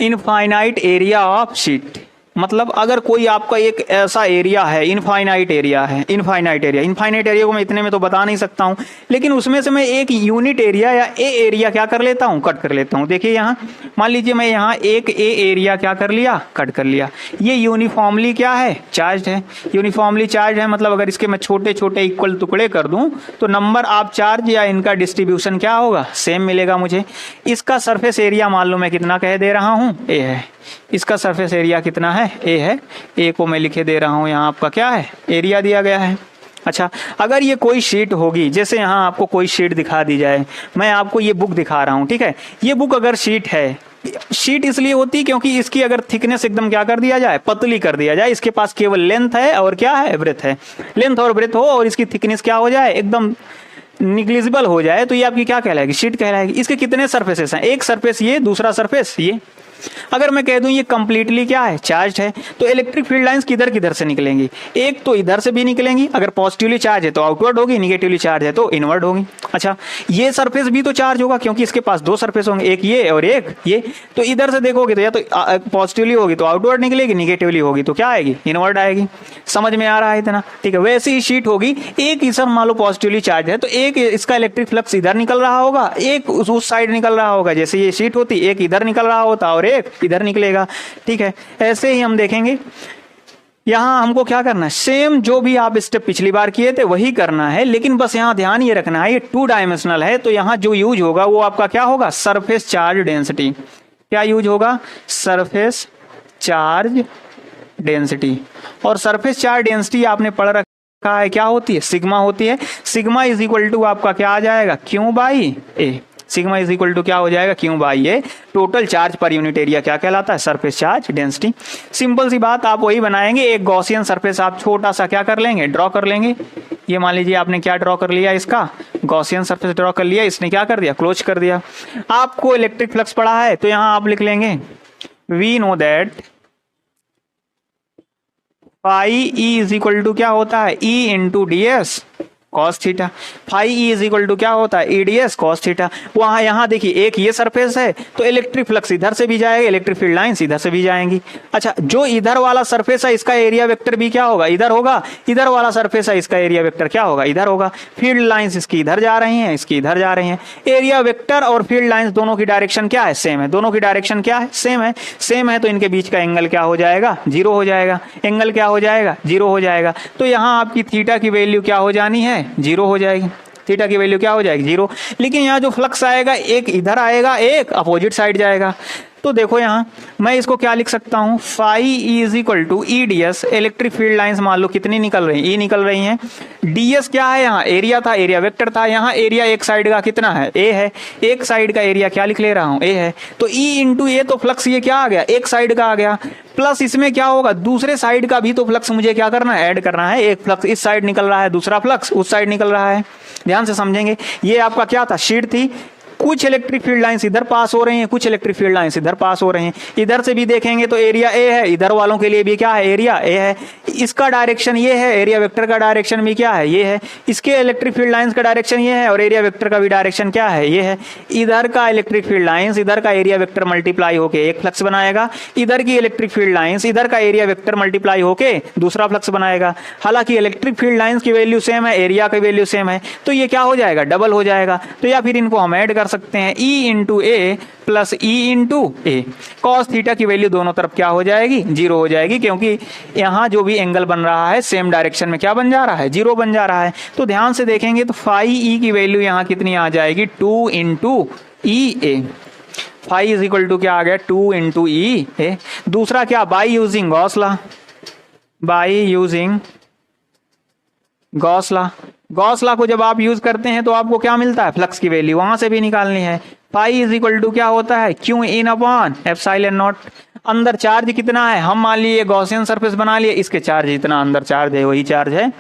infinite area of sheet. मतलब अगर कोई आपका एक ऐसा एरिया है, इनफाइनाइट एरिया है, इनफाइनाइट एरिया को मैं इतने में तो बता नहीं सकता हूं, लेकिन उसमें से मैं एक यूनिट एरिया या ए एरिया क्या कर लेता हूं, कट कर लेता हूं। देखिए यहाँ मान लीजिए मैं यहाँ एक ए एरिया क्या कर लिया, कट कर लिया। ये यूनिफॉर्मली क्या है, चार्ज है। यूनिफॉर्मली चार्ज है मतलब अगर इसके मैं छोटे छोटे इक्वल टुकड़े कर दूं तो नंबर ऑफ चार्ज या इनका डिस्ट्रीब्यूशन क्या होगा, सेम मिलेगा मुझे। इसका सरफेस एरिया मान लो मैं कितना कह दे रहा हूं, ए है। इसका सरफेस एरिया कितना है, ए है। ए को मैं लिखे दे रहा हूं, यहाँ आपका क्या है, एरिया दिया गया है। अच्छा, अगर ये कोई शीट होगी, जैसे यहाँ आपको कोई शीट दिखा दी जाए, मैं आपको ये बुक दिखा रहा हूँ, ठीक है, ये बुक अगर शीट है शीट इसलिए होती है क्योंकि इसकी अगर थिकनेस एकदम क्या कर दिया जाए, पतली कर दिया जाए, इसके पास केवल लेंथ है और क्या है, ब्रेथ है, लेंथ और ब्रेथ हो और इसकी थिकनेस क्या हो जाए, एकदम निग्लिजिबल हो जाए, तो ये आपकी क्या कहलाएगी, शीट कहलाएगी। इसके कितने सरफेसेस हैं, एक सरफेस ये, दूसरा सरफेस ये। अगर मैं कह दूं ये कंप्लीटली क्या है, चार्ज है, तो इलेक्ट्रिक फील्ड लाइंस किधर किधर से निकलेंगी, एक तो इधर से भी निकलेंगी, अगर पॉजिटिवली चार्ज है तो आउटवर्ड होगी, निगेटिवली चार्ज है तो इनवर्ड होगी। अच्छा, ये सरफेस भी तो चार्ज होगा क्योंकि इसके पास दो सरफेस होंगे, एक ये और एक ये, तो इधर से देखोगे तो या तो पॉजिटिवली होगी तो आउटवर्ड निकलेगी, निगेटिवली होगी तो क्या आएगी, इनवर्ड आएगी। समझ में आ रहा है इतना, ठीक है। वैसे ही शीट होगी, एक ही सब मान लो पॉजिटिवली चार्ज है तो एक इसका इलेक्ट्रिक फ्लक्स इधर निकल रहा होगा, एक उस साइड निकल रहा होगा, जैसे ये शीट होती, एक इधर निकल रहा होता और एक इधर निकलेगा, ठीक है। ऐसे ही हम देखेंगे यहां हमको क्या करना है, सेम जो भी आप स्टेप पिछली बार किए थे वही करना है, लेकिन बस यहां ध्यान ये रखना है ये 2 डायमेंशनल है, तो यहां जो यूज होगा वो आपका क्या होगा, सरफेस चार्ज डेंसिटी। क्या यूज होगा, सरफेस चार्ज डेंसिटी। और सरफेस चार्ज डेंसिटी आपने पढ़ रखा है क्या होती है, सिग्मा होती है। सिग्मा इज इक्वल टू आपका क्या आ जाएगा, Q by A. Sigma is equal to क्या हो जाएगा, Q by A. Total charge per unit area क्या कहलाता है, सरफेस चार्ज डेंसिटी। सिंपल सी बात, आप वही बनाएंगे, एक गॉसियन सरफेस आप छोटा सा क्या कर लेंगे, ड्रॉ कर लेंगे। ये मान लीजिए आपने क्या ड्रॉ कर लिया, इसका गॉसियन सरफेस ड्रॉ कर लिया, इसने क्या कर दिया, क्लोज कर दिया। आपको इलेक्ट्रिक फ्लक्स पड़ा है तो यहां आप लिख लेंगे we know that phi E is equal to क्या होता है, E into D S cos theta. Phi E is equal to क्या होता है, E D S cos theta. वहां यहां देखिए एक ये सरफेस है तो इलेक्ट्रिक फ्लक्स इधर से भी जाएगा, इलेक्ट्रिक फील्ड लाइंस इधर से भी जाएंगी। अच्छा, जो इधर वाला सरफेस है इसका एरिया वेक्टर भी क्या होगा, इधर होगा। इधर वाला सरफेस है इसका एरिया वेक्टर क्या होगा, इधर होगा। फील्ड लाइंस इसकी इधर जा रही हैं, इसकी इधर जा रही हैं। एरिया वेक्टर और फील्ड लाइंस दोनों की डायरेक्शन क्या है, सेम है। दोनों की डायरेक्शन क्या है, सेम है। सेम है तो इनके बीच का एंगल क्या हो जाएगा, जीरो हो जाएगा। एंगल क्या हो जाएगा, जीरो हो जाएगा। तो यहां आपकी थीटा की वैल्यू क्या हो जानी है, जीरो हो जाएगी। थीटा की वैल्यू क्या हो जाएगी, जीरो। लेकिन यहाँ जो फ्लक्स आएगा एक इधर आएगा, एक अपोजिट साइड जाएगा। तो देखो यहाँ मैं इसको क्या लिख सकता हूँ, phi E is equal to E D S. Electric field lines मान लो कितनी निकल रही हैं, ई निकल रही हैं। डी एस क्या है, यहाँ एरिया था, एरिया वेक्टर था। यहाँ एरिया एक साइड का कितना है, ए है। एक साइड का एरिया क्या लिख ले रहा हूँ, ए है। तो ई इंटू ए, तो फ्लक्स ये क्या आ गया, एक साइड का आ गया। प्लस इसमें क्या होगा, दूसरे साइड का भी तो फ्लक्स मुझे क्या करना है, ऐड करना है। एक फ्लक्स इस साइड निकल रहा है, दूसरा फ्लक्स उस साइड निकल रहा है। ध्यान से समझेंगे। ये आपका क्या था, शीट थी। कुछ इलेक्ट्रिक फील्ड लाइंस इधर पास हो रही हैं, कुछ इलेक्ट्रिक फील्ड लाइंस इधर पास हो रहे हैं। इधर से भी देखेंगे तो एरिया ए है, इधर वालों के लिए भी क्या है, एरिया ए है। इसका डायरेक्शन ये है, एरिया वेक्टर का डायरेक्शन भी क्या है, ये है। इसके इलेक्ट्रिक फील्ड लाइंस का डायरेक्शन ये है और एरिया वेक्टर का भी डायरेक्शन क्या है, ये है। इधर का इलेक्ट्रिक फील्ड लाइंस इधर का एरिया वेक्टर मल्टीप्लाई होके एक फ्लक्स बनाएगा। इधर की इलेक्ट्रिक फील्ड लाइंस इधर का एरिया वेक्टर मल्टीप्लाई होके दूसरा फ्लक्स बनाएगा। हालांकि इलेक्ट्रिक फील्ड लाइंस की वैल्यू सेम है, एरिया की वैल्यू सेम है, तो ये क्या हो जाएगा, डबल हो जाएगा। तो या फिर इनको हम ऐड कर सकते हैं, ई इंटू ए प्लस ई इंटू ए। कॉस थीटा की वैल्यू दोनों तरफ क्या हो जाएगी, जीरो हो जाएगी, क्योंकि यहां जो भी एंगल बन रहा है सेम डायरेक्शन में क्या बन जा रहा है, जीरो बन जा रहा है। तो ध्यान से देखेंगे तो फाई ई की वैल्यू यहां कितनी आ जाएगी, 2 into E A. Phi is equal to क्या आ गया, 2 इंटू ई ए। दूसरा क्या, by using Gauss law. By using Gauss law. Gauss लॉ को जब आप यूज करते हैं तो आपको क्या मिलता है, फ्लक्स की वैल्यू वहां से भी निकालनी है। पाई इज इक्वल टू क्या होता है, Q in upon epsilon not. अंदर चार्ज कितना है, हम मान लिए गॉसियन सरफेस बना लिए, इसके चार्ज इतना अंदर चार्ज है, वही चार्ज है।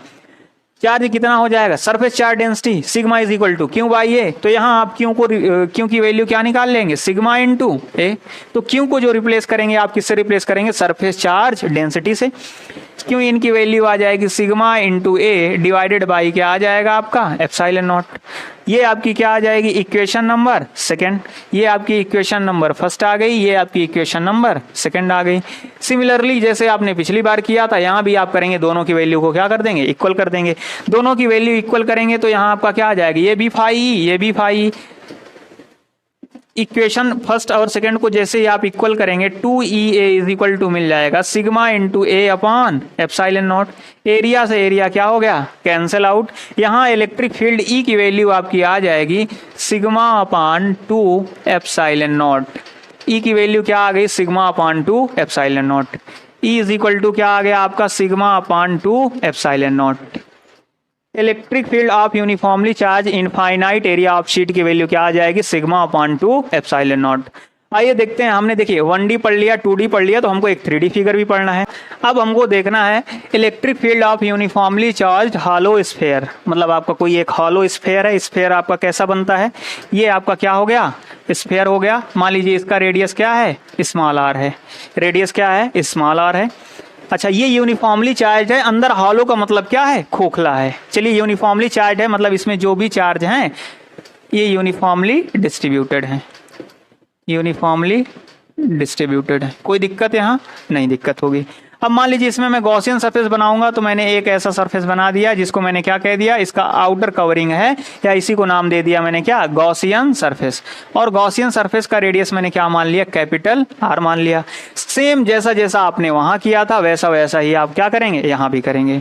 चार्ज कितना हो जाएगा, surface charge density sigma is equal to Q by A. तो यहाँ आप क्यू की वैल्यू क्या निकाल लेंगे, सिग्मा इनटू ए। तो क्यू को जो रिप्लेस करेंगे आप किससे रिप्लेस करेंगे, सरफेस चार्ज डेंसिटी से। क्यों इनकी वैल्यू आ जाएगी sigma into A divided by क्या आ जाएगा आपका, एप्सिलॉन नॉट। ये आपकी क्या आ जाएगी, इक्वेशन नंबर सेकंड। ये आपकी इक्वेशन नंबर फर्स्ट आ गई, ये आपकी इक्वेशन नंबर सेकंड आ गई। सिमिलरली जैसे आपने पिछली बार किया था, यहाँ भी आप करेंगे, दोनों की वैल्यू को क्या कर देंगे, इक्वल कर देंगे। दोनों की वैल्यू इक्वल करेंगे तो यहाँ आपका क्या आ जाएगा, ये भी फाई, ये भी फाई। इक्वेशन फर्स्ट और सेकंड को जैसे ही आप इक्वल करेंगे, 2EA इज इक्वल टू मिल जाएगा sigma into A upon epsilon naught. Area से एरिया क्या हो गया, कैंसिल आउट। यहाँ इलेक्ट्रिक फील्ड ई की वैल्यू आपकी आ जाएगी sigma upon 2 epsilon naught. E की वैल्यू क्या आ गई, sigma upon 2 epsilon naught. E is equal to क्या आ गया आपका, sigma upon 2 epsilon naught. Electric field of uniformly charge infinite area of sheet की वैल्यू क्या आ जाएगी, सिग्मा अपॉन 2 एप्सिलॉन नॉट। आइए देखते हैं, हमने देखिए 1D पढ़ लिया, 2D पढ़ लिया, तो हमको एक 3D फिगर भी पढ़ना है। अब हमको देखना है electric field of uniformly charged hollow sphere, मतलब आपका कोई एक हॉलो स्फीयर है। स्फीयर आपका कैसा बनता है, ये आपका क्या हो गया, स्फीयर हो गया। मान लीजिए इसका रेडियस क्या है, स्मॉल r है, रेडियस क्या है, स्मॉल r है। अच्छा, ये यूनिफॉर्मली चार्ज है, अंदर हॉलो का मतलब क्या है, खोखला है। चलिए यूनिफॉर्मली चार्ज है मतलब इसमें जो भी चार्ज हैं ये यूनिफॉर्मली डिस्ट्रीब्यूटेड हैं, यूनिफॉर्मली डिस्ट्रीब्यूटेड है। कोई दिक्कत यहाँ नहीं दिक्कत होगी। अब मान लीजिए इसमें मैं गॉसियन सरफेस बनाऊंगा, तो मैंने एक ऐसा सरफेस बना दिया जिसको मैंने क्या कह दिया, इसका आउटर कवरिंग है, या इसी को नाम दे दिया मैंने क्या, गॉसियन सरफेस। और गॉसियन सरफेस का रेडियस मैंने क्या मान लिया, कैपिटल R मान लिया। सेम जैसा जैसा आपने वहां किया था वैसा वैसा ही आप क्या करेंगे, यहाँ भी करेंगे।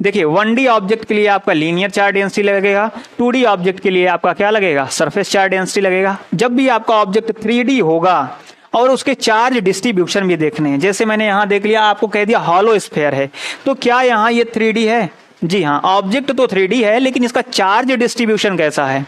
देखिए 1D ऑब्जेक्ट के लिए आपका लीनियर चार्ज डेंसिटी लगेगा, 2D ऑब्जेक्ट के लिए आपका क्या लगेगा, सरफेस चार्ज डेंसिटी लगेगा। जब भी आपका ऑब्जेक्ट 3D होगा और उसके चार्ज डिस्ट्रीब्यूशन भी देखने हैं, जैसे मैंने यहाँ देख लिया, आपको कह दिया हॉलो स्फीयर है, तो क्या यहाँ ये 3D है, जी हाँ, ऑब्जेक्ट तो 3D है, लेकिन इसका चार्ज डिस्ट्रीब्यूशन कैसा है,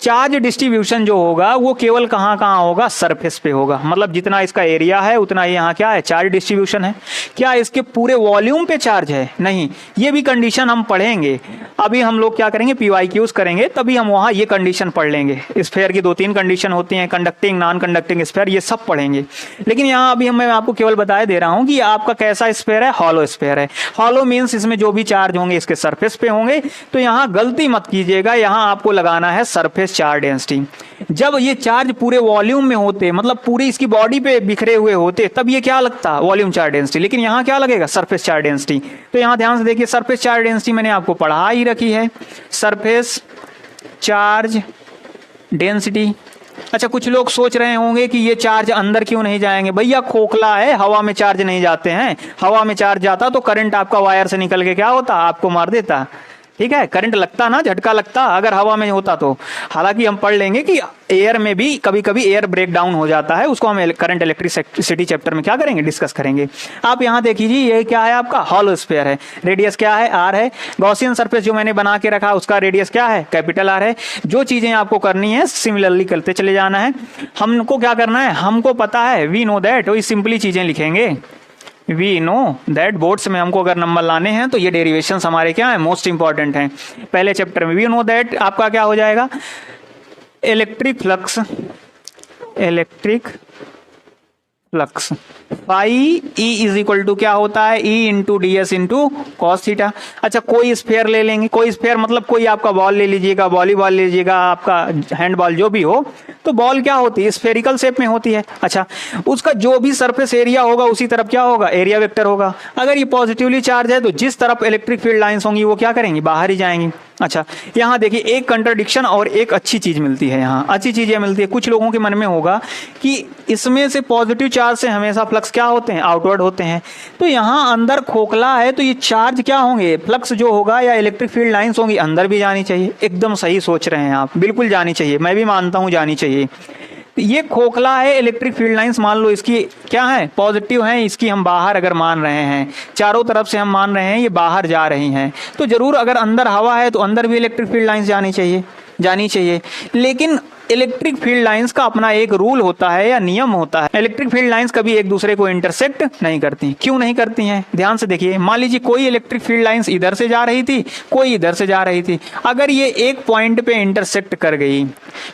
चार्ज डिस्ट्रीब्यूशन जो होगा वो केवल कहाँ कहाँ होगा, सरफेस पे होगा। मतलब जितना इसका एरिया है उतना ही यहाँ क्या है, चार्ज डिस्ट्रीब्यूशन है। क्या इसके पूरे वॉल्यूम पे चार्ज है, नहीं, ये भी कंडीशन हम पढ़ेंगे। अभी हम लोग क्या करेंगे, PYQs करेंगे, तभी हम वहाँ ये कंडीशन पढ़ लेंगे। स्फीयर की 2-3 कंडीशन होती हैं, कंडक्टिंग, नॉन कंडक्टिंग स्फीयर, ये सब पढ़ेंगे। लेकिन यहाँ अभी मैं आपको केवल बताए दे रहा हूँ कि आपका कैसा स्फीयर है, हॉलो स्फीयर है। हॉलो मीन्स इसमें जो भी चार्ज होंगे इसके सरफेस पे होंगे। तो यहाँ गलती मत कीजिएगा, यहाँ आपको लगाना है सरफेस चार्ज डेंसिटी। जब ये चार्ज पूरे वॉल्यूम में होते, मतलब पूरी इसकी बॉडी पे बिखरे हुए होते, तब ये क्या लगता, वॉल्यूम चार्ज डेंसिटी। लेकिन यहाँ क्या लगेगा, सरफेस चार्ज डेंसिटी। तो यहाँ ध्यान से देखिए, सरफेस चार्ज डेंसिटी मैंने आपको पढ़ा ही रखी है, सरफेस चार्ज डेंसिटी। अच्छा, कुछ लोग सोच रहे होंगे कि ये चार्ज अंदर क्यों नहीं जाएंगे, भैया खोखला है, हवा में चार्ज नहीं जाते हैं। हवा में चार्ज जाता तो करंट आपका वायर से निकल के क्या होता, आपको मार देता। ठीक है, करंट लगता ना, झटका लगता अगर हवा में होता तो। हालांकि हम पढ़ लेंगे कि एयर में भी कभी कभी एयर ब्रेक डाउन हो जाता है, उसको हम करंट इलेक्ट्रिसिटी चैप्टर में क्या करेंगे, डिस्कस करेंगे। आप यहाँ देखिए, ये क्या है, आपका हॉलो स्फीयर है, रेडियस क्या है, R है। गॉसियन सरफेस जो मैंने बना के रखा उसका रेडियस क्या है, कैपिटल R है। जो चीजें आपको करनी है सिमिलरली करते चले जाना है। हमको क्या करना है, हमको पता है, वी नो दैट, वही सिंपली चीजें लिखेंगे। वी नो दैट, बोर्ड्स में हमको अगर नंबर लाने हैं तो ये डेरिवेशन हमारे क्या है, मोस्ट इंपॉर्टेंट हैं। पहले चैप्टर में वी नो दैट आपका क्या हो जाएगा, electric flux, electric flux phi E is equal to क्या होता है, E into D S into cos theta. अच्छा, कोई स्फीयर ले लेंगे, कोई स्फीयर मतलब कोई आपका बॉल ले लीजिएगा, वॉलीबॉल ले लीजिएगा, आपका हैंडबॉल जो भी हो, तो बॉल क्या होती है, स्फेरिकल शेप में होती है। अच्छा, उसका जो भी सरफेस एरिया होगा उसी तरफ क्या होगा, एरिया वेक्टर होगा। अगर ये पॉजिटिवली चार्ज है तो जिस तरफ इलेक्ट्रिक फील्ड लाइंस होंगी वो क्या करेंगी, बाहर ही जाएंगी। अच्छा, यहाँ देखिए एक कंट्राडिक्शन और एक अच्छी चीज मिलती है। यहाँ अच्छी चीज ये मिलती है, कुछ लोगों के मन में होगा कि इसमें से पॉजिटिव चार्ज से हमेशा फ्लक्स क्या होते हैं, आउटवर्ड होते हैं। तो यहाँ अंदर खोखला है तो ये चार्ज क्या होंगे, फ्लक्स जो होगा या इलेक्ट्रिक फील्ड लाइंस होंगी अंदर भी जानी चाहिए। एकदम सही सोच रहे हैं आप, बिल्कुल जानी चाहिए, मैं भी मानता हूँ जानी चाहिए। ये खोखला है, इलेक्ट्रिक फील्ड लाइंस मान लो इसकी क्या है, पॉजिटिव है, इसकी हम बाहर अगर मान रहे हैं, चारों तरफ से हम मान रहे हैं ये बाहर जा रही हैं, तो जरूर अगर अंदर हवा है तो अंदर भी इलेक्ट्रिक फील्ड लाइंस जानी चाहिए। लेकिन इलेक्ट्रिक फील्ड लाइंस का अपना एक रूल होता है या नियम होता है, इलेक्ट्रिक फील्ड लाइंस कभी एक दूसरे को इंटरसेक्ट नहीं करती। क्यों नहीं करती हैं, ध्यान से देखिए। मान लीजिए कोई इलेक्ट्रिक फील्ड लाइंस इधर से जा रही थी, कोई इधर से जा रही थी, अगर ये एक पॉइंट पे इंटरसेक्ट कर गई,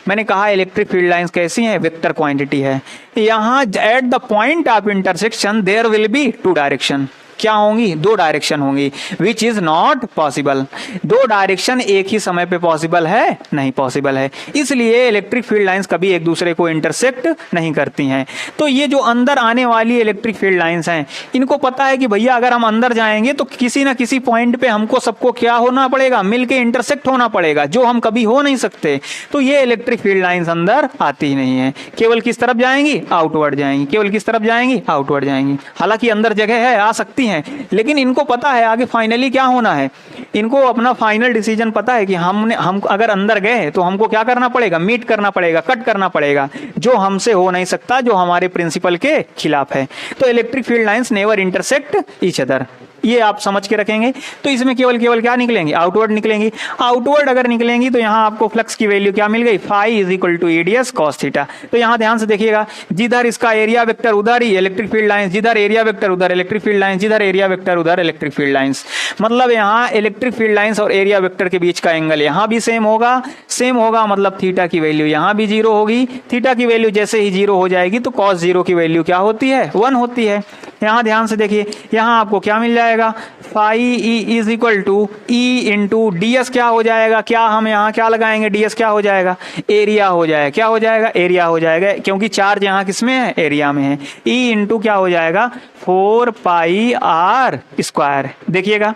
मैंने कहा इलेक्ट्रिक फील्ड लाइंस कैसी हैं, वेक्टर क्वांटिटी है। यहाँ at the point of intersection there will be two direction, क्या होंगी, दो डायरेक्शन होंगी, विच इज नॉट पॉसिबल। दो डायरेक्शन एक ही समय पे पॉसिबल है, नहीं पॉसिबल है। इसलिए इलेक्ट्रिक फील्ड लाइंस कभी एक दूसरे को इंटरसेक्ट नहीं करती हैं। तो ये जो अंदर आने वाली इलेक्ट्रिक फील्ड लाइंस हैं, इनको पता है कि भैया अगर हम अंदर जाएंगे तो किसी ना किसी पॉइंट पे हमको सबको क्या होना पड़ेगा, मिलके इंटरसेक्ट होना पड़ेगा, जो हम कभी हो नहीं सकते। तो ये इलेक्ट्रिक फील्ड लाइंस अंदर आती ही नहीं है, केवल किस तरफ जाएंगी, आउटवर्ड जाएंगी, केवल किस तरफ जाएंगी, आउटवर्ड जाएंगी। हालांकि अंदर जगह है, आ सकती हैं, लेकिन इनको पता है आगे फाइनली क्या होना है, इनको अपना फाइनल डिसीजन पता है कि हम अगर अंदर गए तो हमको क्या करना पड़ेगा, मीट करना पड़ेगा, कट करना पड़ेगा, जो हमसे हो नहीं सकता, जो हमारे प्रिंसिपल के खिलाफ है। तो electric field lines never intersect each other. ये आप समझ के रखेंगे। तो इसमें केवल क्या निकलेंगे, आउटवर्ड निकलेंगी। आउटवर्ड अगर निकलेंगी तो यहाँ आपको फ्लक्स की वैल्यू क्या मिल गई, phi is equal to E D S cos theta. तो यहाँ ध्यान से देखिएगा, जिधर इसका एरिया वेक्टर उधर ही इलेक्ट्रिक फील्ड लाइंस, जिधर एरिया वेक्टर उधर इलेक्ट्रिक फील्ड लाइंस, जिधर एरिया वेक्टर उधर इलेक्ट्रिक फील्ड लाइंस। मतलब यहाँ इलेक्ट्रिक फील्ड लाइंस और एरिया वेक्टर के बीच का एंगल यहाँ भी सेम होगा मतलब थीटा की वैल्यू यहाँ भी 0 होगी। थीटा की वैल्यू जैसे ही 0 हो जाएगी तो कॉस 0 की वैल्यू क्या होती है, 1 होती है। यहाँ ध्यान से देखिए, यहाँ आपको क्या मिल जाएगा, phi E is equal to E into D S क्या हो जाएगा, क्या हम यहाँ क्या लगाएंगे, डी एस क्या हो जाएगा, एरिया हो जाएगा। क्या हो जाएगा, एरिया हो जाएगा, क्योंकि चार्ज यहाँ किसमें है, एरिया में है। ई इंटू क्या हो जाएगा, 4 पाई आर स्क्वायर। देखिएगा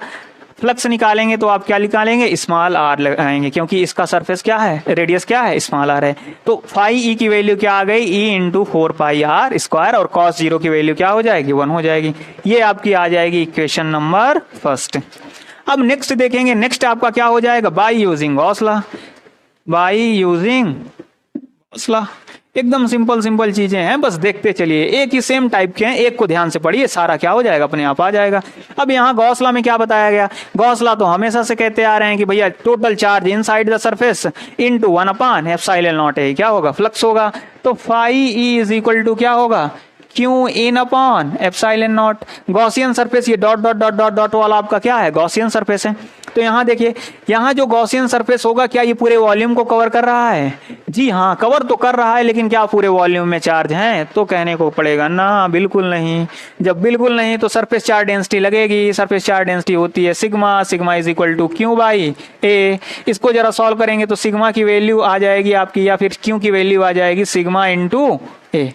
फ्लक्स निकालेंगे तो आप क्या निकालेंगे, स्मॉल आर लगाएंगे, क्योंकि इसका सरफेस क्या है, रेडियस क्या है, स्मॉल आर है। तो फाई ई की वैल्यू क्या आ गई, E into 4 pi R square, और कॉस 0 की वैल्यू क्या हो जाएगी, 1 हो जाएगी। ये आपकी आ जाएगी इक्वेशन नंबर फर्स्ट। अब नेक्स्ट देखेंगे, नेक्स्ट आपका क्या हो जाएगा, by using Gauss law. By using Gauss law एकदम सिंपल चीजें हैं, बस देखते चलिए। एक ही सेम टाइप के हैं, एक को ध्यान से पढ़िए, सारा क्या हो जाएगा, अपने आप आ जाएगा। अब यहाँ गॉस लॉ में क्या बताया गया, गॉस लॉ तो हमेशा से कहते आ रहे हैं कि भैया total charge inside the surface into 1 upon epsilon naught है, क्या होगा, फ्लक्स होगा। तो phi E is equal to क्या होगा, Q in upon epsilon naught. Gaussian surface, ये dot dot dot dot dot वाला आपका क्या है, गॉसियन सरफेस है। तो यहाँ देखिए, यहाँ जो गॉसियन सरफेस होगा, क्या ये पूरे वॉल्यूम को कवर कर रहा है, जी हाँ कवर तो कर रहा है, लेकिन क्या पूरे वॉल्यूम में चार्ज है, तो कहने को पड़ेगा ना, बिल्कुल नहीं। जब बिल्कुल नहीं तो सरफेस चार्ज डेंसिटी लगेगी। सरफेस चार्ज डेंसिटी होती है sigma, sigma is equal to Q by A. इसको जरा सॉल्व करेंगे तो सिग्मा की वैल्यू आ जाएगी आपकी, या फिर क्यू की वैल्यू आ जाएगी सिग्मा इंटू ए।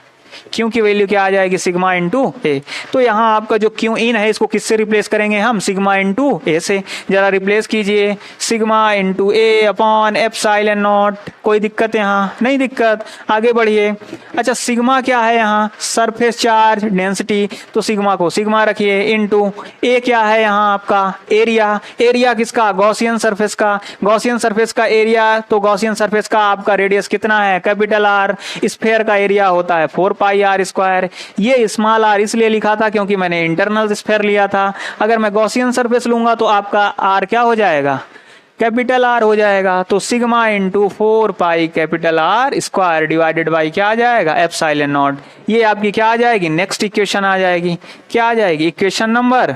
क्यू की वैल्यू क्या आ जाएगी, सिग्मा इंटू ए। तो यहाँ आपका जो क्यू इन है, इसको किससे रिप्लेस करेंगे हम, सिग्मा इंटू ए से। जरा रिप्लेस कीजिए, sigma into A upon epsilon not. कोई दिक्कत यहाँ, नहीं दिक्कत, आगे बढ़िए। अच्छा सिग्मा क्या है यहाँ, सरफेस चार्ज डेंसिटी, तो सिग्मा को सिग्मा रखिए, इंटू ए क्या है यहाँ आपका, एरिया। एरिया किसका, गॉसियन सरफेस का। गॉसियन सरफेस का एरिया, तो गॉसियन सरफेस का आपका रेडियस कितना है, कैपिटल आर। स्फेयर का एरिया होता है 4 पाई आर स्क्वायर। ये स्मॉल आर इसलिए लिखा था क्योंकि मैंने इंटरनल स्फेयर लिया था। अगर मैं गॉसियन सरफेस लूंगा तो आपका आर क्या हो जाएगा, कैपिटल आर हो जाएगा। तो sigma into 4 pi capital R square divided by क्या आ जाएगा, एप्सिलॉन नॉट। ये आपकी क्या आ जाएगी, नेक्स्ट इक्वेशन आ जाएगी। क्या आ जाएगी, इक्वेशन नंबर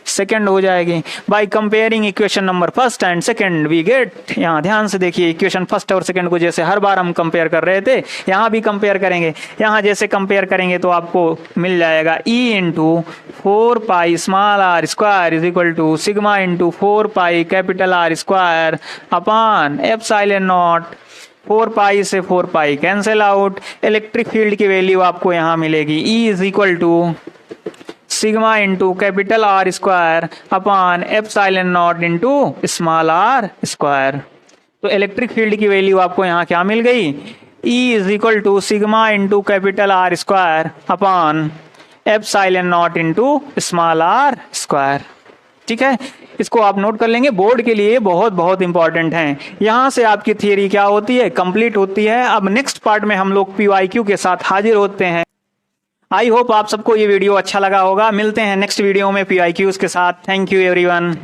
सेकंड हो जाएगी। By comparing equation number first and second we get, यहाँ ध्यान से देखिए, इक्वेशन फर्स्ट और सेकंड को जैसे हर बार हम कंपेयर कर रहे थे, यहाँ भी कंपेयर करेंगे। यहाँ जैसे कंपेयर करेंगे तो आपको मिल जाएगा E into 4 pi small R square is equal to sigma into 4 pi capital R square upon epsilon naught. 4 pi से 4 pi cancel out. Electric field की वैल्यू आपको यहाँ मिलेगी, E is equal to sigma into capital R square upon epsilon naught into small R square. तो electric field की value आपको यहाँ क्या मिल गई, E is equal to sigma into capital R square upon epsilon naught into small R square. ठीक है, इसको आप नोट कर लेंगे, बोर्ड के लिए बहुत बहुत इंपॉर्टेंट है। यहाँ से आपकी थियरी क्या होती है, कंप्लीट होती है। अब नेक्स्ट पार्ट में हम लोग PYQ के साथ हाजिर होते हैं। आई होप आप सबको ये वीडियो अच्छा लगा होगा। मिलते हैं नेक्स्ट वीडियो में PYQs के साथ। Thank you everyone.